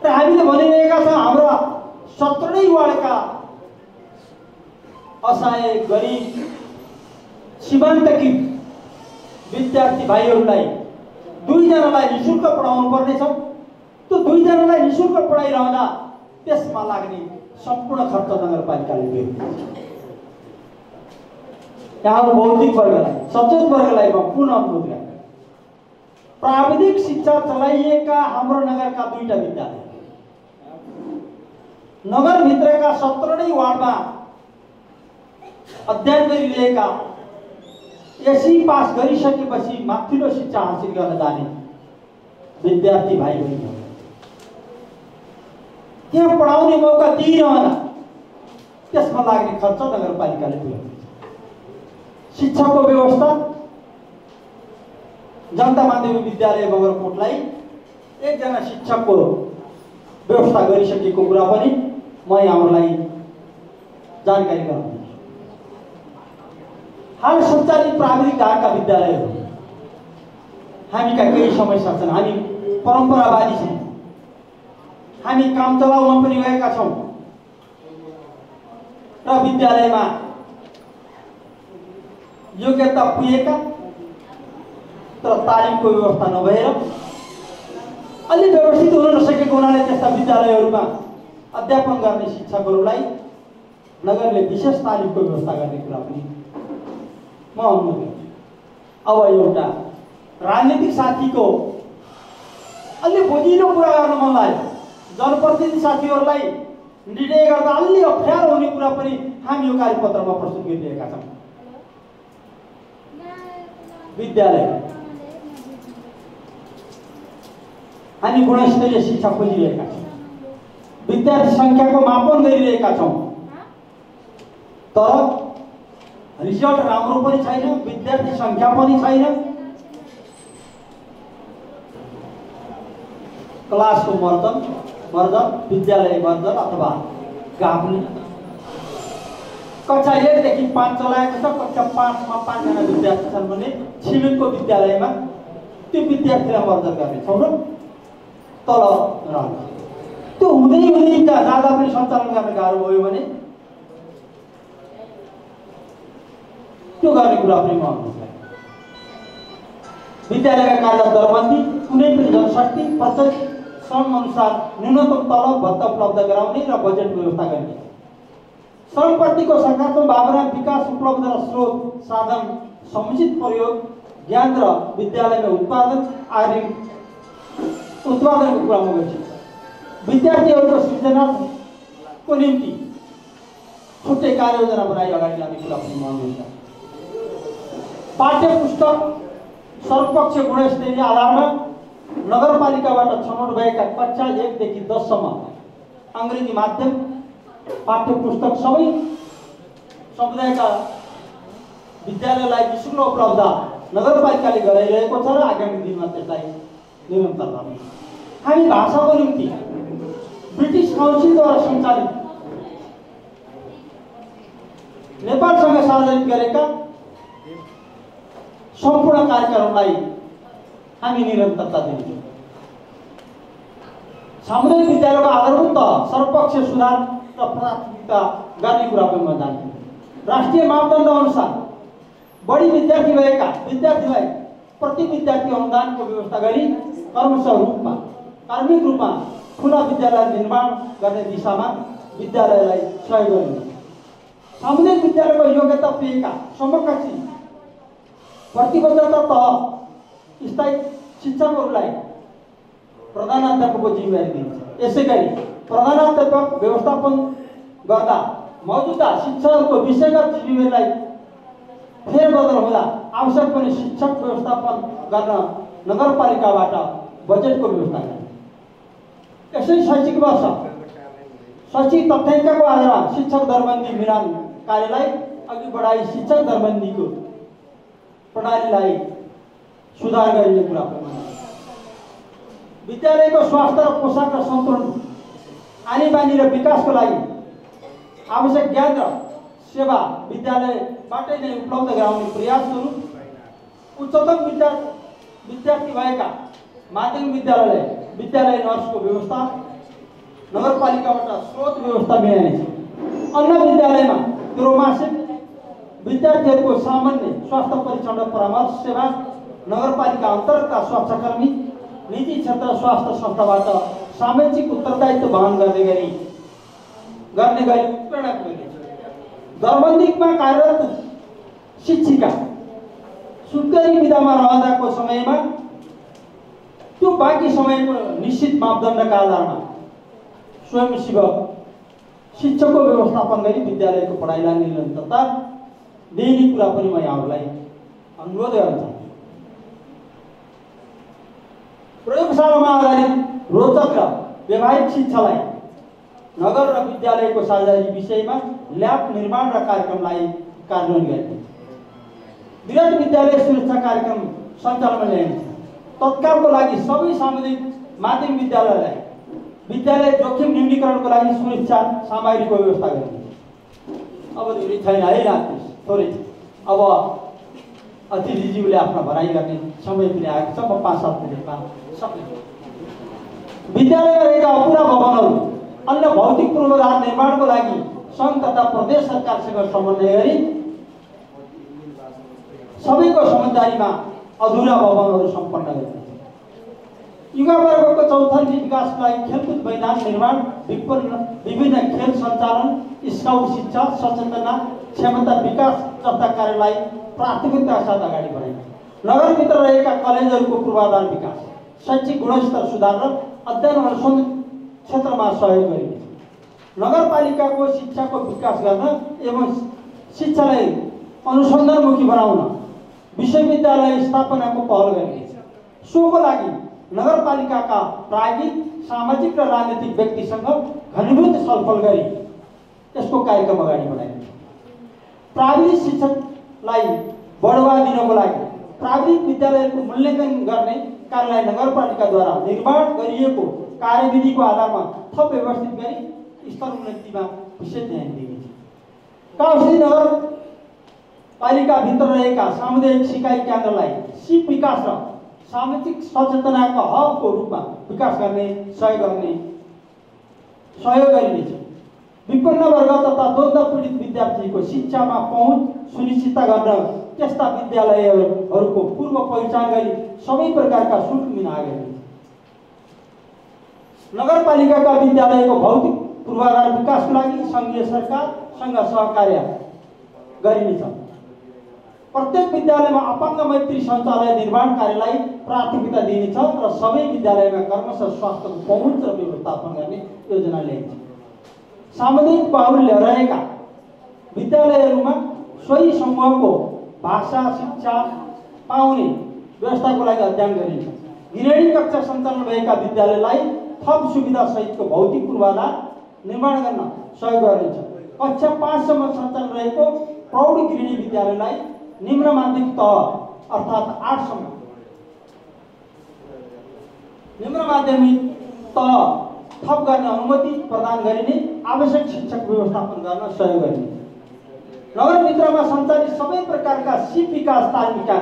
र हामीले भनिरहेका छौँ हाम्रा 17 वार्डका असहाय, गरिब, सीमान्तकृत विद्यार्थी भाइहरूलाई 2 जनालाई निःशुल्क पढाउनु पर्नेछ। त्यो 2 जनालाई निःशुल्क पढाइरहँदा त्यसमा लाग्ने सम्पूर्ण खर्च नगरपालिकाले बेहोर्छ। यहाँ बौद्धिक वर्गलाई सचेत वर्गलाई म पुनः अनुरोध गर्छु। प्राविधिक शिक्षा चलाइएका हाम्रो नगरका 2टा विद्यालय, नगरभित्रका 17 वार्डमा अध्ययन गरिरहेका एसई पास गरिसकेपछि माथिल्लो शिक्षा हासिल गर्न जाने विद्यार्थी भाइ बहिनीहरू त्यहाँ पढाउने मौका दिइरहँदा त्यसमा लाग्ने खर्च नगरपालिकाले पुर्याउँछ। शिक्षाको व्यवस्था जनता माध्यमिक विद्यालय मगरकोटलाई एकजना शिक्षकको व्यवस्था गरिसकेको कुरा पनि म यहाँहरूलाई जानकारी गराउँछु। हाल सञ्चालित प्राविधिक ढाका विद्यालयहरू हामीका केही समस्या छन्। हामी परम्परावादी छौँ, हामी काम चलाउन पनि गएका छौँ र विद्यालयमा योग्यता पुगेका तर तालिमको व्यवस्था नभएर अलि व्यवस्थित हुन नसकेको हुनाले त्यस्ता विद्यालयहरूमा अध्यापन गर्ने शिक्षकहरूलाई नगरले विशेष तालिमको व्यवस्था गर्ने कुरा पनि म अनुरोध गर्छु। अब एउटा राजनीतिक साथीको अलि बोझिलो कुरा गर्न मन लाग्यो। जनप्रतिनिधि साथीहरूलाई निर्णय गर्दा अलि अप्ठ्यारो हुने कुरा पनि हामी यो कार्यपत्रमा प्रस्तुत गरिरहेका छौँ। विद्यालय हामी गुणस्तरीय शिक्षा खोजिरहेका छौँ, विद्यार्थी सङ्ख्याको मापन गरिरहेका छौँ, तर रिजल्ट राम्रो पनि छैन, विद्यार्थी सङ्ख्या पनि छैन। क्लासको मर्दन विद्यालय मर्दन अथवा गाप्ने कक्षा 1 देखि 5 चलाएको छ। कक्षा 5 मा 5 जना विद्यार्थी छन् भने छिमेकको विद्यालयमा त्यो विद्यार्थीलाई मर्दन गर्ने छौँ र तल रहन्छ। त्यो हुँदै जाँदा पनि सञ्चालन गर्न गाह्रो भयो भने त्यो गर्ने कुरा पनि म अनुरोध गर्छु। विद्यालयका कार्य दरबन्दी कुनै पनि जनशक्ति प्रचलित श्रम अनुसार न्यूनतम तलब भत्ता उपलब्ध गराउने र बजेट व्यवस्था गर्ने, श्रमप्रतिको सकारात्मक भावना विकास उपलब्ध र स्रोत साधन समुचित प्रयोग, ज्ञान र विद्यालयमा उत्पादनको कुरा म गर्छु। विद्यार्थीहरूको सृजनाको निम्ति छुट्टै कार्ययोजना बनाई अगाडि लाने कुरा पनि म अनुरोध गर्छु। पाठ्य पुस्तक सर्वपक्षीय गुणस्तरीय आधारमा नगरपालिकाबाट छनौट भएका कक्षा 1 देखि 10 सम्म अङ्ग्रेजी माध्यम पाठ्य पुस्तक सबै समुदायका विद्यालयलाई निःशुल्क उपलब्ध नगरपालिकाले गराइरहेको छ र आगामी दिनमा त्यसलाई निरन्तर गर्ने। हामी भाषाको निम्ति ब्रिटिस काउन्सिलद्वारा सञ्चालित नेपालसँग सार्वजनिक गरेका सम्पूर्ण कार्यक्रमलाई हामी निरन्तरता दिन्छौँ। सामुदायिक विद्यालयको आधारभूत सर्वपक्षीय सुधार र प्राथमिकता गर्ने कुरा पनि म जान्छु। राष्ट्रिय मापदण्ड अनुसार बढी विद्यार्थी भएका विद्यार्थीलाई प्रति विद्यार्थी अनुदानको व्यवस्था गरी कार्मिक रूपमा खुला विद्यालय निर्माण गर्ने दिशामा विद्यालयलाई सहयोग गरिन्छ। सामुदायिक विद्यालयको योग्यता पुगेका समकक्षी प्रतिबद्धता तह स्थायी शिक्षकहरूलाई प्रधानाध्यापकको जिम्मेवारी दिन्छ। यसै गरी प्रधानाध्यापक व्यवस्थापन गर्दा मौजूदा शिक्षकहरूको विषयगत जिम्मेवारीलाई फेरबदल हुँदा आवश्यक पनि शिक्षक व्यवस्थापन गर्न नगरपालिकाबाट बजेटको व्यवस्था गर्ने। यसै शैक्षिक वर्ष शैक्षिक तथ्याङ्कको आधारमा शिक्षक दरबन्दी मिलान कार्यलाई अघि बढाई शिक्षक दरबन्दीको प्रणालीलाई सुधार गरिने कुरा पनि। विद्यालयको स्वास्थ्य र पोसाक र सन्तुलन आनी बानी र विकासको लागि आवश्यक ज्ञान र सेवा विद्यालयबाटै नै उपलब्ध गराउने प्रयास सुरु। उच्चतम विद्यार्थी भएका माध्यमिक विद्यालय नर्सको व्यवस्था नगरपालिकाबाट स्रोत व्यवस्था मिलाइनेछ। अन्य विद्यालयमा त्रैमासिक विद्यार्थीहरूको सामान्य स्वास्थ्य परीक्षण र परामर्श सेवा नगरपालिका अन्तर्गतका स्वास्थ्यकर्मी निजी क्षेत्र स्वास्थ्य संस्थाबाट सामाजिक उत्तरदायित्व वहन गर्ने गरी उत्प्रेरणा गरिनेछ। दरबन्दीमा कार्यरत शिक्षिका सुत्केरी विधामा रहँदाको समयमा त्यो बाँकी समयको निश्चित मापदण्डका आधारमा स्वयंसेवक शिक्षकको व्यवस्थापन गरी विद्यालयको पढाइलाई निरन्तरता दिने कुरा पनि म यहाँहरूलाई अनुरोध गर्न चाहन्छु। प्रयोगशालामा आधारित रोचक र व्यावहारिक शिक्षालाई नगर र विद्यालयको साझेदारी विषयमा ल्याब निर्माण र कार्यक्रमलाई कार्यान्वयन गर्ने, वृहत विद्यालय सुरक्षा कार्यक्रम सञ्चालनमा ल्याइन्छ। तत्कालको लागि सबै सामुदायिक माध्यमिक विद्यालयलाई विद्यालय जोखिम न्यूनीकरणको लागि सुरक्षा सामग्रीको व्यवस्था गरिन्छ। अब धेरै छैन है रात थोरै छ। अब अतिथिज्यूले आफ्ना भनाइ गर्ने समय पनि आएको छ। म 5-7 मिनटमा सक्ने। विद्यालयमा रहेका अपुरा भवनहरू अन्य भौतिक पूर्वाधार निर्माणको लागि सङ्घ तथा प्रदेश सरकारसँग समन्वय गरी सबैको समझदारीमा अधुरा भवनहरू सम्पन्न गरिन्छ। युवा वर्गको चौथर्फी विकासको लागि खेलकुद मैदान निर्माण, विभिन्न खेल सञ्चालन, स्काउट शिक्षा, सचेतना, क्षमता विकास जस्ता कार्यलाई प्राथमिकताका साथ अगाडि बढाइन्छ। नगरभित्र रहेका कलेजहरूको पूर्वाधार विकास, शैक्षिक गुणस्तर सुधार र अध्ययन अनुसन्धान क्षेत्रमा सहयोग गरिन्छ। नगरपालिकाको शिक्षाको विकास गर्न एवं शिक्षालाई अनुसन्धानमुखी बनाउन विश्वविद्यालय स्थापनाको पहल गरिनेछ। सोको लागि नगरपालिकाका प्राज्ञिक, सामाजिक र राजनीतिक व्यक्तिसँग घनीभूत छलफल गरी यसको कार्यक्रम अगाडि बढाइन्छ। प्राविधिक शिक्षकलाई बढावा दिनको लागि प्राविधिक विद्यालयको मूल्याङ्कन गर्ने कार्यलाई नगरपालिकाद्वारा निर्माण गरिएको कार्यविधिको आधारमा थप व्यवस्थित गरी स्तर उन्नतिमा विशेष ध्यान दिइनेछ। काउसी नगरपालिकाभित्र रहेका सामुदायिक सिकाइ केन्द्रलाई सिप विकास र सामाजिक सचेतनाको हबको रूपमा विकास गर्ने सहयोग गरिनेछ। विपन्न वर्ग तथा द्वन्द पीडित विद्यार्थीको शिक्षामा पहुँच सुनिश्चित गर्न त्यस्ता विद्यालयहरूको पूर्व पहिचान गरी सबै प्रकारका शुल्क मिना गरिनेछ। नगरपालिकाका विद्यालयको भौतिक पूर्वाधार विकासको लागि सङ्घीय सरकारसँग सहकार्य गरिनेछ। प्रत्येक विद्यालयमा अपाङ्ग मैत्री शौचालय निर्माण कार्यलाई प्राथमिकता दिइनेछ र सबै विद्यालयमा क्रमशः स्वास्थ्यको पहुँच र व्यवस्थापन गर्ने योजना ल्याइन्छ। सामुदायिक बाहुल्य रहेका विद्यालयहरूमा सोही समूहको भाषा शिक्षा पाउने व्यवस्थाको लागि अध्ययन गरिन्छ। गृहिणी कक्षा सञ्चालन भएका विद्यालयलाई थप सुविधा सहितको भौतिक पूर्वाधार निर्माण गर्न सहयोग गरिन्छ। कक्षा 5 सम्म सञ्चालन रहेको प्रौढ गृहिणी विद्यालयलाई निम्न माध्यमिक तह अर्थात् 8 सम्म निम्न माध्यमिक तह थप गर्ने अनुमति प्रदान गरिने, आवश्यक शिक्षक व्यवस्थापन गर्न सहयोग गरिने। नगरभित्रमा सञ्चालित सबै प्रकारका सिप विकास तालिमका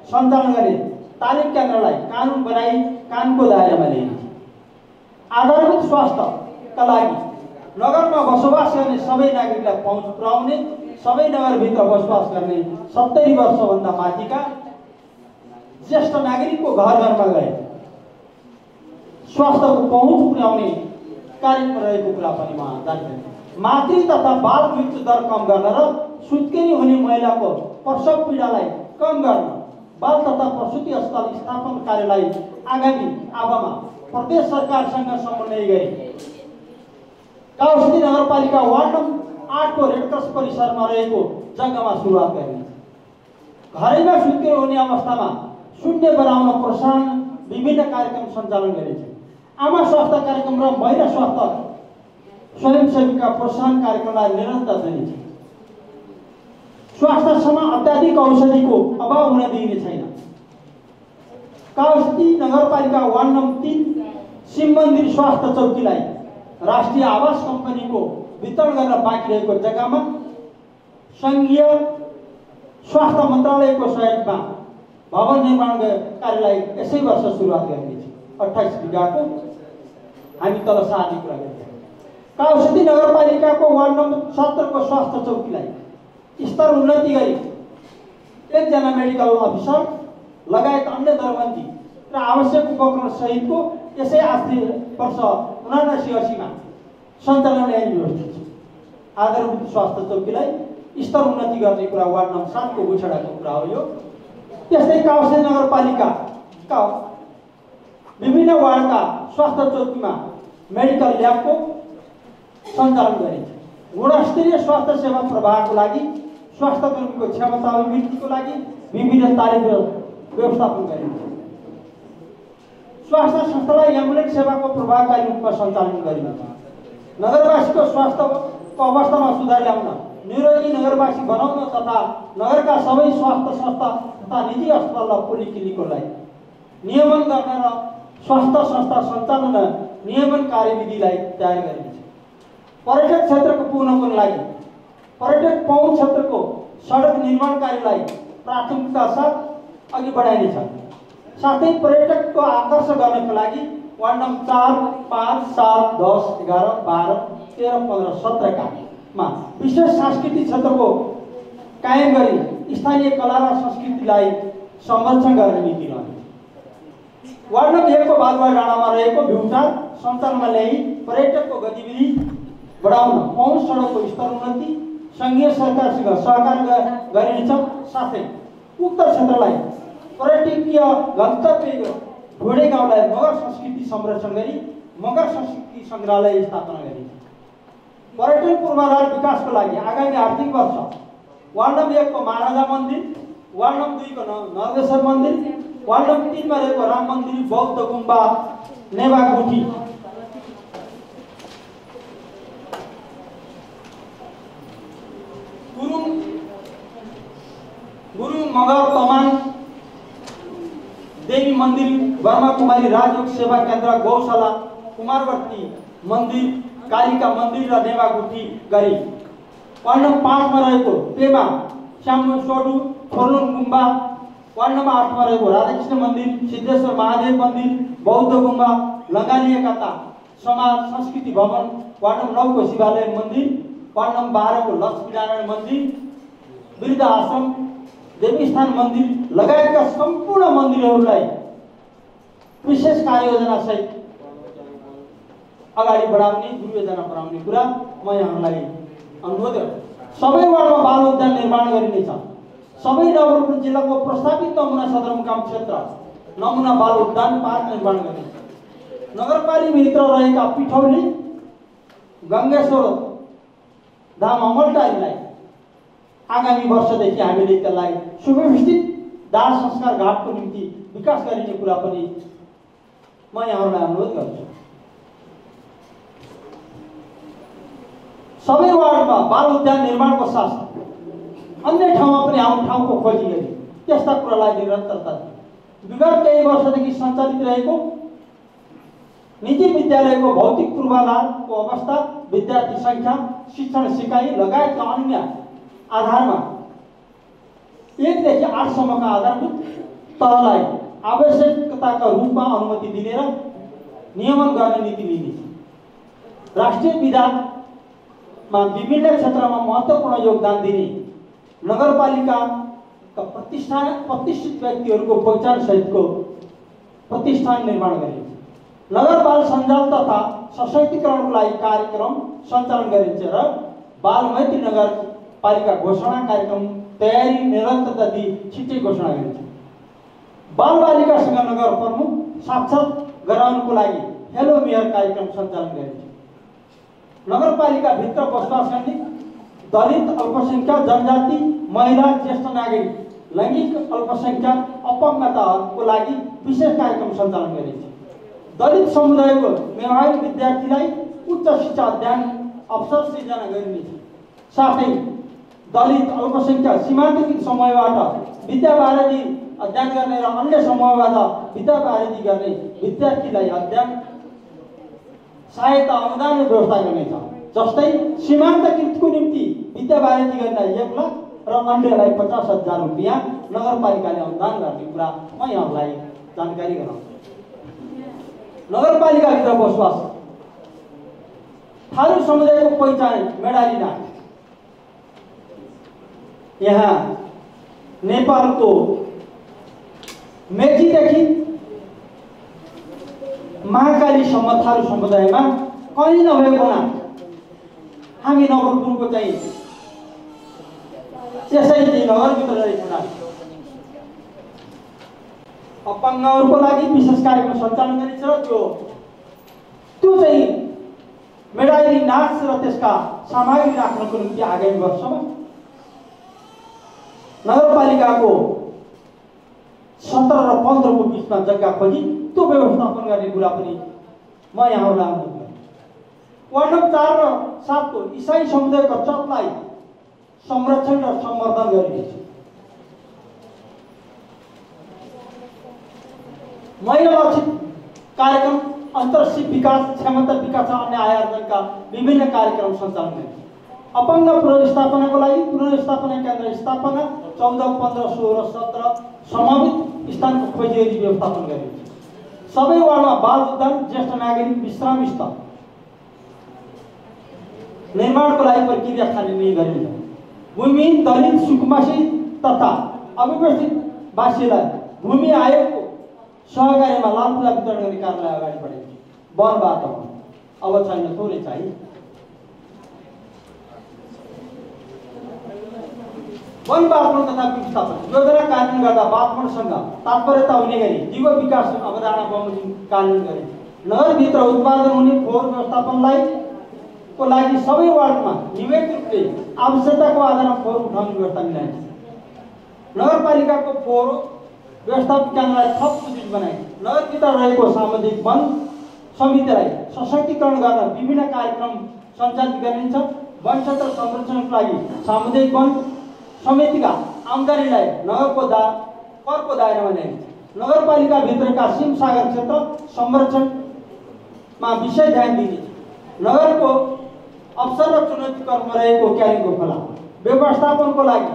सञ्चालन गर्ने तालिम केन्द्रलाई कानुन बनाई कानुनको दायरामा ल्याइन्छ। आधारभूत स्वास्थ्यका लागि नगरमा बसोबास गर्ने सबै नागरिकलाई पहुँच पुर्याउने, सबै नगरभित्र बसोबास गर्ने 70 वर्षभन्दा माथिका ज्येष्ठ नागरिकको घर घरमा गए स्वास्थ्यको पहुँच पुर्याउने कार्यक्रम रहेको कुरा पनि म जानकारी। मातृ तथा बाल मृत्यु दर कम गर्न र सुत्केरी हुने महिलाको प्रसव पीडालाई कम गर्न बाल तथा प्रसुति अस्पताल स्थापना कार्यलाई आगामी आवामा प्रदेश सरकारसँग समन्वय गरी काउसी नगरपालिका वार्ड नम्बर 8 को रेडक्रस परिसरमा रहेको जग्गामा सुरुवात गरिनेछ। घरैमा सुत्केरी हुने अवस्थामा शून्य बनाउन प्रोत्साहन विभिन्न कार्यक्रम सञ्चालन गरिन्छ। आमा स्वास्थ्य कार्यक्रम र महिला स्वास्थ्य स्वयंसेवीका प्रोत्साहन कार्यक्रमलाई निरन्तर दिइन्छ। स्वास्थ्यसम्म अत्याधिक औषधिको अभाव हुन दिइने छैन। काउसी नगरपालिका वार्ड नम्बर 3 शिव मन्दिर स्वास्थ्य चौकीलाई राष्ट्रिय आवास कम्पनीको वितरण गर्न बाँकी रहेको जग्गामा सङ्घीय स्वास्थ्य मन्त्रालयको सहयोगमा भवन निर्माण कार्यलाई यसै वर्ष सुरुवात गरिनेछ। 28 बिघाको हामी तल सार्ने कुरा गरिन्छ। काउसी नगरपालिकाको वार्ड नम्बर 17 को स्वास्थ्य चौकीलाई स्तर उन्नति गरी 1 जना मेडिकल अफिसर लगायत अन्य दरबन्दी र आवश्यक उपकरण सहितको यसै आर्थिक वर्ष 79-80 मा सञ्चालन ल्याइने व्यवस्थित छ। आधारभूत स्वास्थ्य चौकीलाई स्तर उन्नति गर्ने कुरा वार्ड नम्बर 7 को गुछडाको कुरा हो यो। त्यस्तै काउसे नगरपालिकाका विभिन्न वार्डका स्वास्थ्य चौकीमा मेडिकल ल्याबको सञ्चालन गरिन्छ। गुणस्तरीय स्वास्थ्य सेवा प्रवाहको लागि स्वास्थ्य कर्मीको क्षमता अभिवृद्धिको लागि विभिन्न तालिम व्यवस्थापन गरिन्छ। स्वास्थ्य संस्थालाई एम्बुलेन्स सेवाको प्रभावकारी रूपमा सञ्चालन गरिन्छ। नगरवासीको स्वास्थ्यको अवस्थामा सुधार ल्याउन, निरोगी नगरवासी बनाउन तथा नगरका सबै स्वास्थ्य संस्था तथा निजी अस्पताल र पोलिक्लिनिकलाई नियमन गर्न र स्वास्थ्य संस्था सञ्चालन नियमन कार्यविधिलाई तयार गरिन्छ। पर्यटक क्षेत्रको पुनर्को लागि पर्यटक पहुँच क्षेत्रको सडक निर्माण कार्यलाई प्राथमिकता साथ अघि बढाइनेछ। साथै पर्यटकको आकर्षण गर्नको लागि वार्ड नम्बर 4, 5, 7, 10, 11, 12, 13, 15, 17 का विशेष सांस्कृतिक क्षेत्रको कायम गरी स्थानीय कला र संस्कृतिलाई संरक्षण गर्ने नीति रहन्छ। वार्ड नम्बर 1 को बालुवा डाँडामा रहेको भ्यूटार सञ्चालनमा ल्याई पर्यटकको गतिविधि बढाउन पहुँच सडकको स्तर उन्नति संघीय सरकारसँग सहकार गरिनेछ। साथै उक्त क्षेत्रलाई पर्यटकीय गन्तव्य ढोडे गाउँलाई मगर संस्कृति संरक्षण गरी मगर संस्कृति संग्रहालय स्थापना गरिन्छ। पर्यटन पूर्वाधार विकासको लागि आगामी आर्थिक वर्ष वार्ड नम्बर 1 को महाराजा मन्दिर, वार्ड नम्बर 2 को नर्गेश्वर मन्दिर, वार्ड नम्बर 3 मा रहेको राम मन्दिर, बौद्ध गुम्बा, नेवागुठी, गुरुङ मगर तमान देवी मन्दिर, वर्मा कुमारी राजयोग सेवा केन्द्र, गौशाला, कुमारवर्ती मन्दिर, कालिका मन्दिर र नेवागुठी गरी वार्ड नम्बर 5 मा रहेको पेमा श्याम सोडु छोर्लुङ गुम्बा, वार्ड नम्बर 8 मा रहेको राधाकृष्ण मन्दिर, सिद्धेश्वर महादेव मन्दिर, बौद्ध गुम्बा, लङ्गालिएका समाज संस्कृति भवन, वार्ड नम्बर 9 को शिवालय मन्दिर, वार्ड नम्बर 12 को लक्ष्मीनारायण मन्दिर, वृद्ध आश्रम, देवीस्थान मन्दिर लगायतका सम्पूर्ण मन्दिरहरूलाई विशेष कार्ययोजना सहित अगाडि बढाउने दुर्योजना बनाउने कुरा म यहाँलाई अनुरोध गर्छु। सबै वार्डमा बाल उद्यान निर्माण गरिनेछ। सबै नवलपरासी जिल्लाको प्रस्तावित नमुना सदरमुकाम क्षेत्र नमुना बाल उद्यान पार्क निर्माण गरिनेछ। नगरपालिकाभित्र रहेका पिठौली, गङ्गेश्वर धाम, अमलटारीलाई आगामी वर्षदेखि हामीले त्यसलाई सुव्यवस्थित दाह संस्कार घाटको निम्ति विकास गरिने कुरा पनि म यहाँहरूलाई अनुरोध गर्छु। सबै वार्डमा बाल उद्यान निर्माणको साथ अन्य ठाउँमा पनि ठाउँको खोजी गरी त्यस्ता कुरालाई निरन्तरता विगत केही वर्षदेखि सञ्चालित रहेको निजी विद्यालयको भौतिक पूर्वाधारको अवस्था, विद्यार्थी सङ्ख्या, शिक्षण सिकाइ लगायतका अन्य आधारमा 1 देखि 8 सम्मका आधारभूत तहलाई आवश्यकताका रूपमा अनुमति दिने र नियमन गर्ने नीति लिनेछ। राष्ट्रिय विधानमा विभिन्न क्षेत्रमा महत्त्वपूर्ण योगदान दिने नगरपालिकाका प्रतिष्ठित व्यक्तिहरूको पहिचान सहितको प्रतिष्ठान निर्माण गरिन्छ। नगर बाल सञ्जाल तथा सशक्तिकरणको लागि कार्यक्रम सञ्चालन गरिन्छ र बाल मैत्री नगरपालिका घोषणा कार्यक्रम तयारी निरन्तरता दिई छिट्टै घोषणा गरिन्छ। बालबालिकासँग नगर प्रमुख साक्षात् गराउनको लागि हेलो मेयर कार्यक्रम सञ्चालन गरिन्छ। नगरपालिकाभित्र बसोबास गर्ने दलित, अल्पसङ्ख्यक, जनजाति, महिला, ज्येष्ठ नागरिक, लैङ्गिक अल्पसङ्ख्यक, अपङ्गताको लागि विशेष कार्यक्रम सञ्चालन गरिन्छ। दलित समुदायको मेधावी विद्यार्थीलाई उच्च शिक्षा अध्ययन अवसर सृजना गरिनेछ। साथै दलित, अल्पसङ्ख्यक, सीमान्तकृत समूहबाट विद्यावारिधि अध्ययन गर्ने र अन्य समूहबाट विद्यावारिधि गर्ने विद्यार्थीलाई अध्ययन सहायता अनुदान व्यवस्था गर्नेछ। जस्तै सीमान्तकृतको निम्ति विद्यावारिधि गर्नलाई 1 लाख र अन्यलाई 50,000 रुपियाँ नगरपालिकाले अनुदान गर्ने कुरा म यहाँलाई जानकारी गराउँछु। नगरपालिकाभित्र बसोबास थारू समुदायको पहिचान मेडाली नाच यहाँ नेपालको मेचीदेखि महाकालीसम्म थारू समुदायमा कहीँ नभएको नाच हामी नवलपुरको चाहिँ त्यसैले नगरभित्र रहेको प्रणाली अपाङ्गहरूको लागि विशेष कार्यक्रम सञ्चालन गरिन्छ र त्यो चाहिँ मेडाइरी नाच र त्यसका सामग्री राख्नको निम्ति आगामी वर्षमा नगरपालिकाको 17 र 15 को बिचमा जग्गा खोजी त्यो व्यवस्थापन गर्ने कुरा पनि म यहाँहरूलाई अनुरोध गर्छु। वार्ड नम्बर 4 र 7 को इसाई समुदायको चर्चलाई संरक्षण र सम्वर्धन गरिनेछ। महिला लक्षित कार्यक्रम अन्तर्शिप विकास क्षमता विकास र अन्य आय आर्जनका विभिन्न कार्यक्रम सञ्चालन गरिन्छ। अपाङ्ग पुनर्स्थापनाको लागि पुनर्स्थापना केन्द्र स्थापना 14, 15, 16, 17 समावित स्थानको खोजी गरी व्यवस्थापन गरिन्छ। सबै वार्डमा बाल उद्यान ज्येष्ठ नागरिक विश्राम स्थल निर्माणको लागि प्रक्रिया कार्यान्वयन गरिन्छ। भूमिहीन दलित सुकुम्बासी तथा अव्यवस्थित वासीलाई भूमि आयोगको सहकार्यमा लालपुरा वितरण गर्ने कार्यालय अगाडि बढाइन्छ। वन वातावरण अब छैन, थोरै चाहिँ वन वातावरण तथा व्यवस्थापन योजना कार्यान्वयन गर्दा वातावरणसँग तात्पर्यता हुने गरी जीव विकास अवधारणा बमोजिम कार्यान्वयन गरिन्छ। नगरभित्र उत्पादन हुने फोहोर व्यवस्थापनलाई को लागि सबै वार्डमा नियमित रूपले आवश्यकताको आधारमा फोहोर उठाउने व्यवस्था मिलाइन्छ। नगरपालिकाको फोहोर व्यवस्थापन केन्द्रलाई थप सुदृढ बनाइन्छ। नगरभित्र रहेको सामुदायिक वन समितिलाई सशक्तिकरण गर्न विभिन्न कार्यक्रम सञ्चालित गरिन्छ। वन क्षेत्र संरक्षणको लागि सामुदायिक वन समितिका आम्दानीलाई करको दायरामा ल्याइन्छ। नगरपालिका भित्रका सिमसागर क्षेत्र संरक्षणमा विशेष ध्यान दिइनेछ। नगरको अवसर र चुनौती क्रममा रहेको क्यारिङको खोला व्यवस्थापनको लागि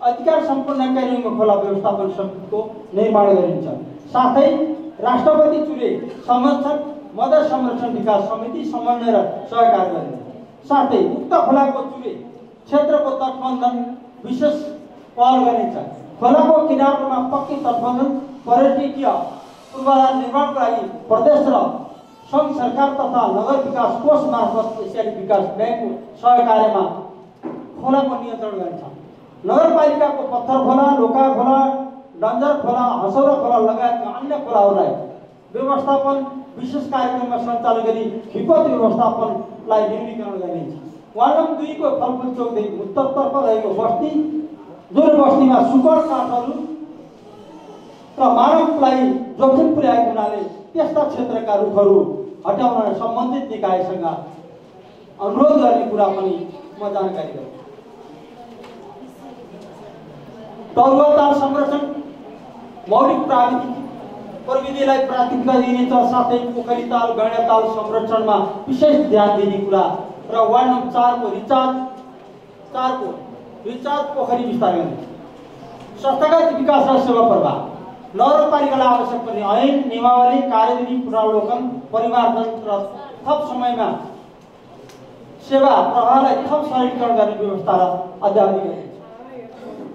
अधिकार सम्पन्न क्यारिङको खोला व्यवस्थापन समितिको निर्माण गरिन्छ। साथै राष्ट्रपति चुरे संरक्षण मदर संरक्षण विकास समिति समन्वय र सहकार गरिन्छ। साथै उक्त खोलाको चुरे क्षेत्रको तटबन्धन विशेष पहल गरिन्छ। खोलाको किनारमा पक्की तटबन्धन पर्यटकीय पूर्वाधार निर्माणको लागि प्रदेश र सङ्घ सरकार तथा नगर विकास कोष मार्फत एसियाली विकास ब्याङ्कको सहकार्यमा खोलाको नियन्त्रण गरिन्छ। नगरपालिकाको पत्थर खोला, लोका खोला, डन्जर खोला, हसौरा खोला लगायतका अन्य खोलाहरूलाई व्यवस्थापन विशेष कार्यक्रममा सञ्चालन गरी विपद व्यवस्थापनलाई न्यूनीकरण गरिन्छ। वार्ड नम्बर 2 को फलफुल चौकदेखि उत्तरतर्फ रहेको बस्ती जुन बस्तीमा सुकर काठहरू र मानवलाई जोखिम पुर्याएको हुनाले त्यस्ता क्षेत्रका रुखहरू हटाउन सम्बन्धित निकायसँग अनुरोध गर्ने कुरा पनि म जानकारी गराउँछु। तरुवा ताल संरक्षण मौलिक प्राविधिक प्रविधिलाई प्राथमिकता दिइनेछ। साथै पोखरी ताल गैँडा ताल संरक्षणमा विशेष ध्यान दिने कुरा र वार्ड नम्बर 4 को रिचार्ज पोखरी विस्तार गर्ने। संस्थागत विकास र सेवा प्रवाह नगरपालिकालाई आवश्यक पर्ने ऐन नियमावली कार्यविधि पुनरावलोकन परिमार्जन र थप समयमा सेवा प्रवाहलाई थप सरलीकरण गर्ने व्यवस्था र अद्यावधि गरिन्छ।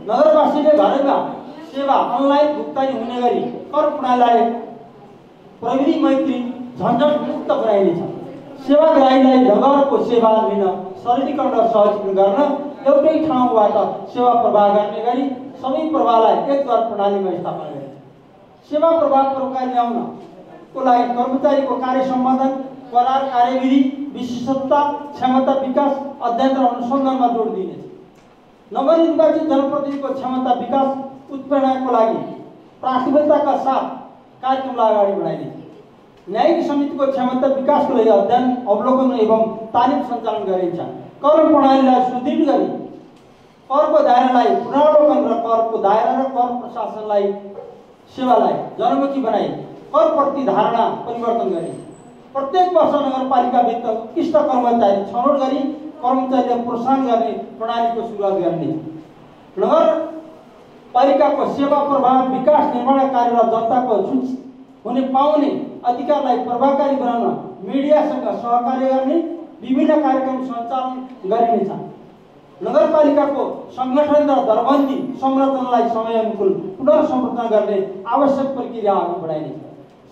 नगरवासीले घरैमा सेवा अनलाइन भुक्तानी हुने गरी कर प्रणालीलाई प्रविधि मैत्री झन्झट मुक्त बनाइनेछ। सेवाग्राहीलाई नगरको सेवा लिन सरलीकरण र सहजीकरण गर्न एउटै ठाउँबाट सेवा प्रवाह गर्ने गरी सबै प्रवाहलाई एकद्वार प्रणालीमा स्थापना गरिन्छ। सेवा प्रवाह प्रकार ल्याउनको लागि कर्मचारीको कार्य सम्पादन करार कार्यविधि विशेषता क्षमता विकास अध्ययन र अनुसन्धानमा जोड दिइनेछ। नवनिर्वाचित जनप्रतिनिधिको क्षमता विकास उत्प्रेरणाको लागि प्राथमिकताका साथ कार्यक्रमलाई अगाडि बढाइनेछ। न्यायिक समितिको क्षमता विकासको लागि अध्ययन अवलोकन एवं तालिम सञ्चालन गरिन्छ। कर प्रणालीलाई सुदृढ गरी करको दायरालाई पुनरावलोकन र करको दायरा र कर प्रशासनलाई सेवालाई जनमुखी बनाई कर प्रति धारणा परिवर्तन गरिन्छ। प्रत्येक वर्ष नगरपालिकाभित्र उत्कृष्ट कर्मचारी छनौट गरी कर्मचारीलाई प्रोत्साहन गर्ने प्रणालीको सुरुवात गर्ने। नगरपालिकाको सेवा प्रवाह विकास निर्माण कार्य र जनताको हुने पाउने अधिकारलाई प्रभावकारी बनाउन मिडियासँग सहकार्य गर्ने विभिन्न कार्यक्रम सञ्चालन गरिनेछ। नगरपालिकाको संगठन र दरबन्दी संरचनालाई समयानुकूल पुनर्संरचना गर्ने आवश्यक प्रक्रिया अघि बढाइनेछ।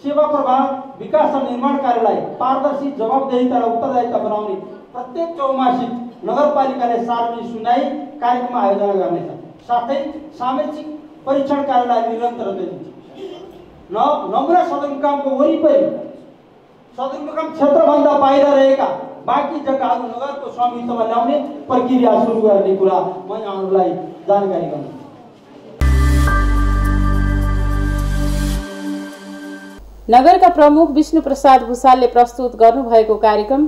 सेवा प्रवाह विकास र निर्माण कार्यलाई पारदर्शी जवाबदेहिता र उत्तरदायिता बनाउने प्रत्येक चौमासिक नगरपालिकाले सार्वजनिक सुनाई कार्यक्रम आयोजना गर्नेछ। साथै सामाजिक परीक्षण कार्यलाई निरन्तरता दिन्छ। नमुना सदरमुकामको वरिपरि सदरमुकाम क्षेत्रभन्दा बाहिर रहेका बाँकी जग्गाहरू नगरको स्वामित्वमा ल्याउने प्रक्रिया सुरु गर्ने कुरा म यहाँहरूलाई जानकारी गराउँछु। नगरका प्रमुख विष्णु प्रसाद भुसालले प्रस्तुत गर्नुभएको कार्यक्रम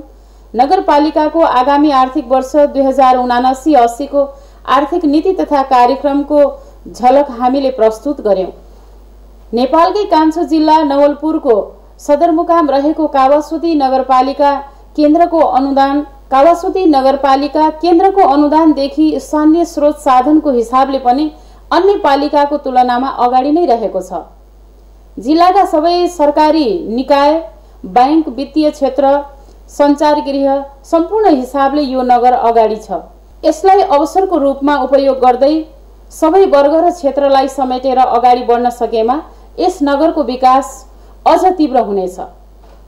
नगरपालिकाको आगामी आर्थिक वर्ष 2079-80 को आर्थिक नीति तथा कार्यक्रमको झलक हामीले प्रस्तुत गर्यौं। नेपालकै कान्छो जिल्ला नवलपुरको सदरमुकाम रहेको कावासोती नगरपालिका केन्द्रको अनुदानदेखि स्थानीय स्रोत साधनको हिसाबले पनि अन्य पालिकाको तुलनामा अगाडि नै रहेको छ। जिल्लाका सबै सरकारी निकाय, बैंक, वित्तीय क्षेत्र, सञ्चार गृह सम्पूर्ण हिसाबले यो नगर अगाडि छ। यसलाई अवसरको रूपमा उपयोग गर्दै सबै वर्ग र क्षेत्रलाई समेटेर अगाडि बढ्न सकेमा यस नगरको विकास अझ तीव्र हुनेछ।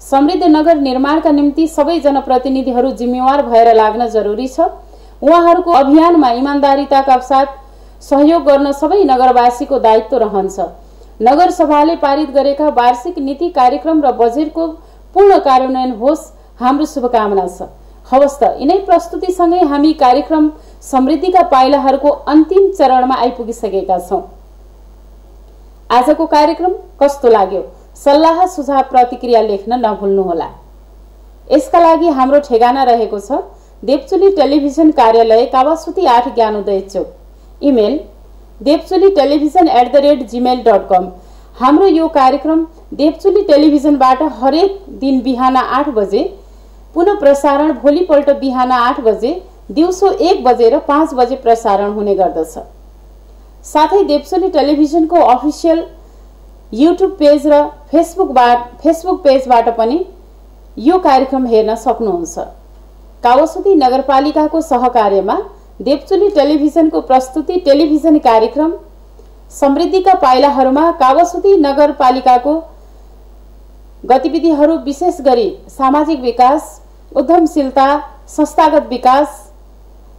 समृद्ध नगर निर्माणका निम्ति सबै जनप्रतिनिधिहरू जिम्मेवार भएर लाग्न जरुरी छ। उहाँहरूको अभियानमा इमानदारीताका साथ सहयोग गर्न सबै नगरवासीको दायित्व रहन्छ। नगरसभाले पारित गरेका वार्षिक नीति कार्यक्रम र बजेटको पूर्ण कार्यान्वयन होस्, हाम्रो शुभकामना छ। हवस् त, यिनै प्रस्तुतिसँगै हामी कार्यक्रम समृद्धिका पाइलाहरूको अन्तिम चरणमा आइपुगिसकेका छौं। आजको कार्यक्रम कस्तो लाग्यो? सल्लाह, सुझाव, प्रतिक्रिया लेख्न नभुल्नुहोला। यसका लागि हाम्रो ठेगाना रहेको छ देवचुली टेलिभिजन कार्यालय, कावासोती 8 ज्ञानोदय चौक। Email devchulitelevision@gmail.com। हाम्रो यो कार्यक्रम देवचुली टेलिभिजनबाट हरेक दिन बिहान 8 बजे, पुनः प्रसारण भोलिपल्ट बिहान 8 बजे, दिउँसो 1 बजे र 5 बजे प्रसारण हुने गर्दछ। साथै देवचुली टेलिभिजनको अफिसियल युट्युब पेज र फेसबुक पेजबाट पनि यो कार्यक्रम हेर्न सक्नुहुन्छ। कावासोती नगरपालिकाको सहकार्यमा देवचुली टेलिभिजनको प्रस्तुति टेलिभिजन कार्यक्रम समृद्धिका पाइलाहरूमा कावासोती नगरपालिकाको गतिविधिहरू, विशेष गरी सामाजिक विकास, उद्यमशीलता, संस्थागत विकास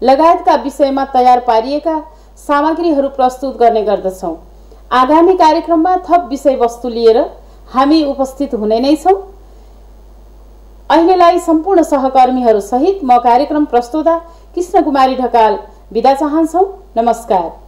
लगायतका विषयमा तयार पारिएका सामग्रीहरू प्रस्तुत गर्ने गर्दछौं। आगामी कार्यक्रममा थप विषयवस्तु लिएर हामी उपस्थित हुने नै छौं। अहिलेलाई सम्पूर्ण सहकर्मीहरू सहित म कार्यक्रम प्रस्तोता कृष्ण कुमारी ढकाल बिदा चाहन्छौं। नमस्कार।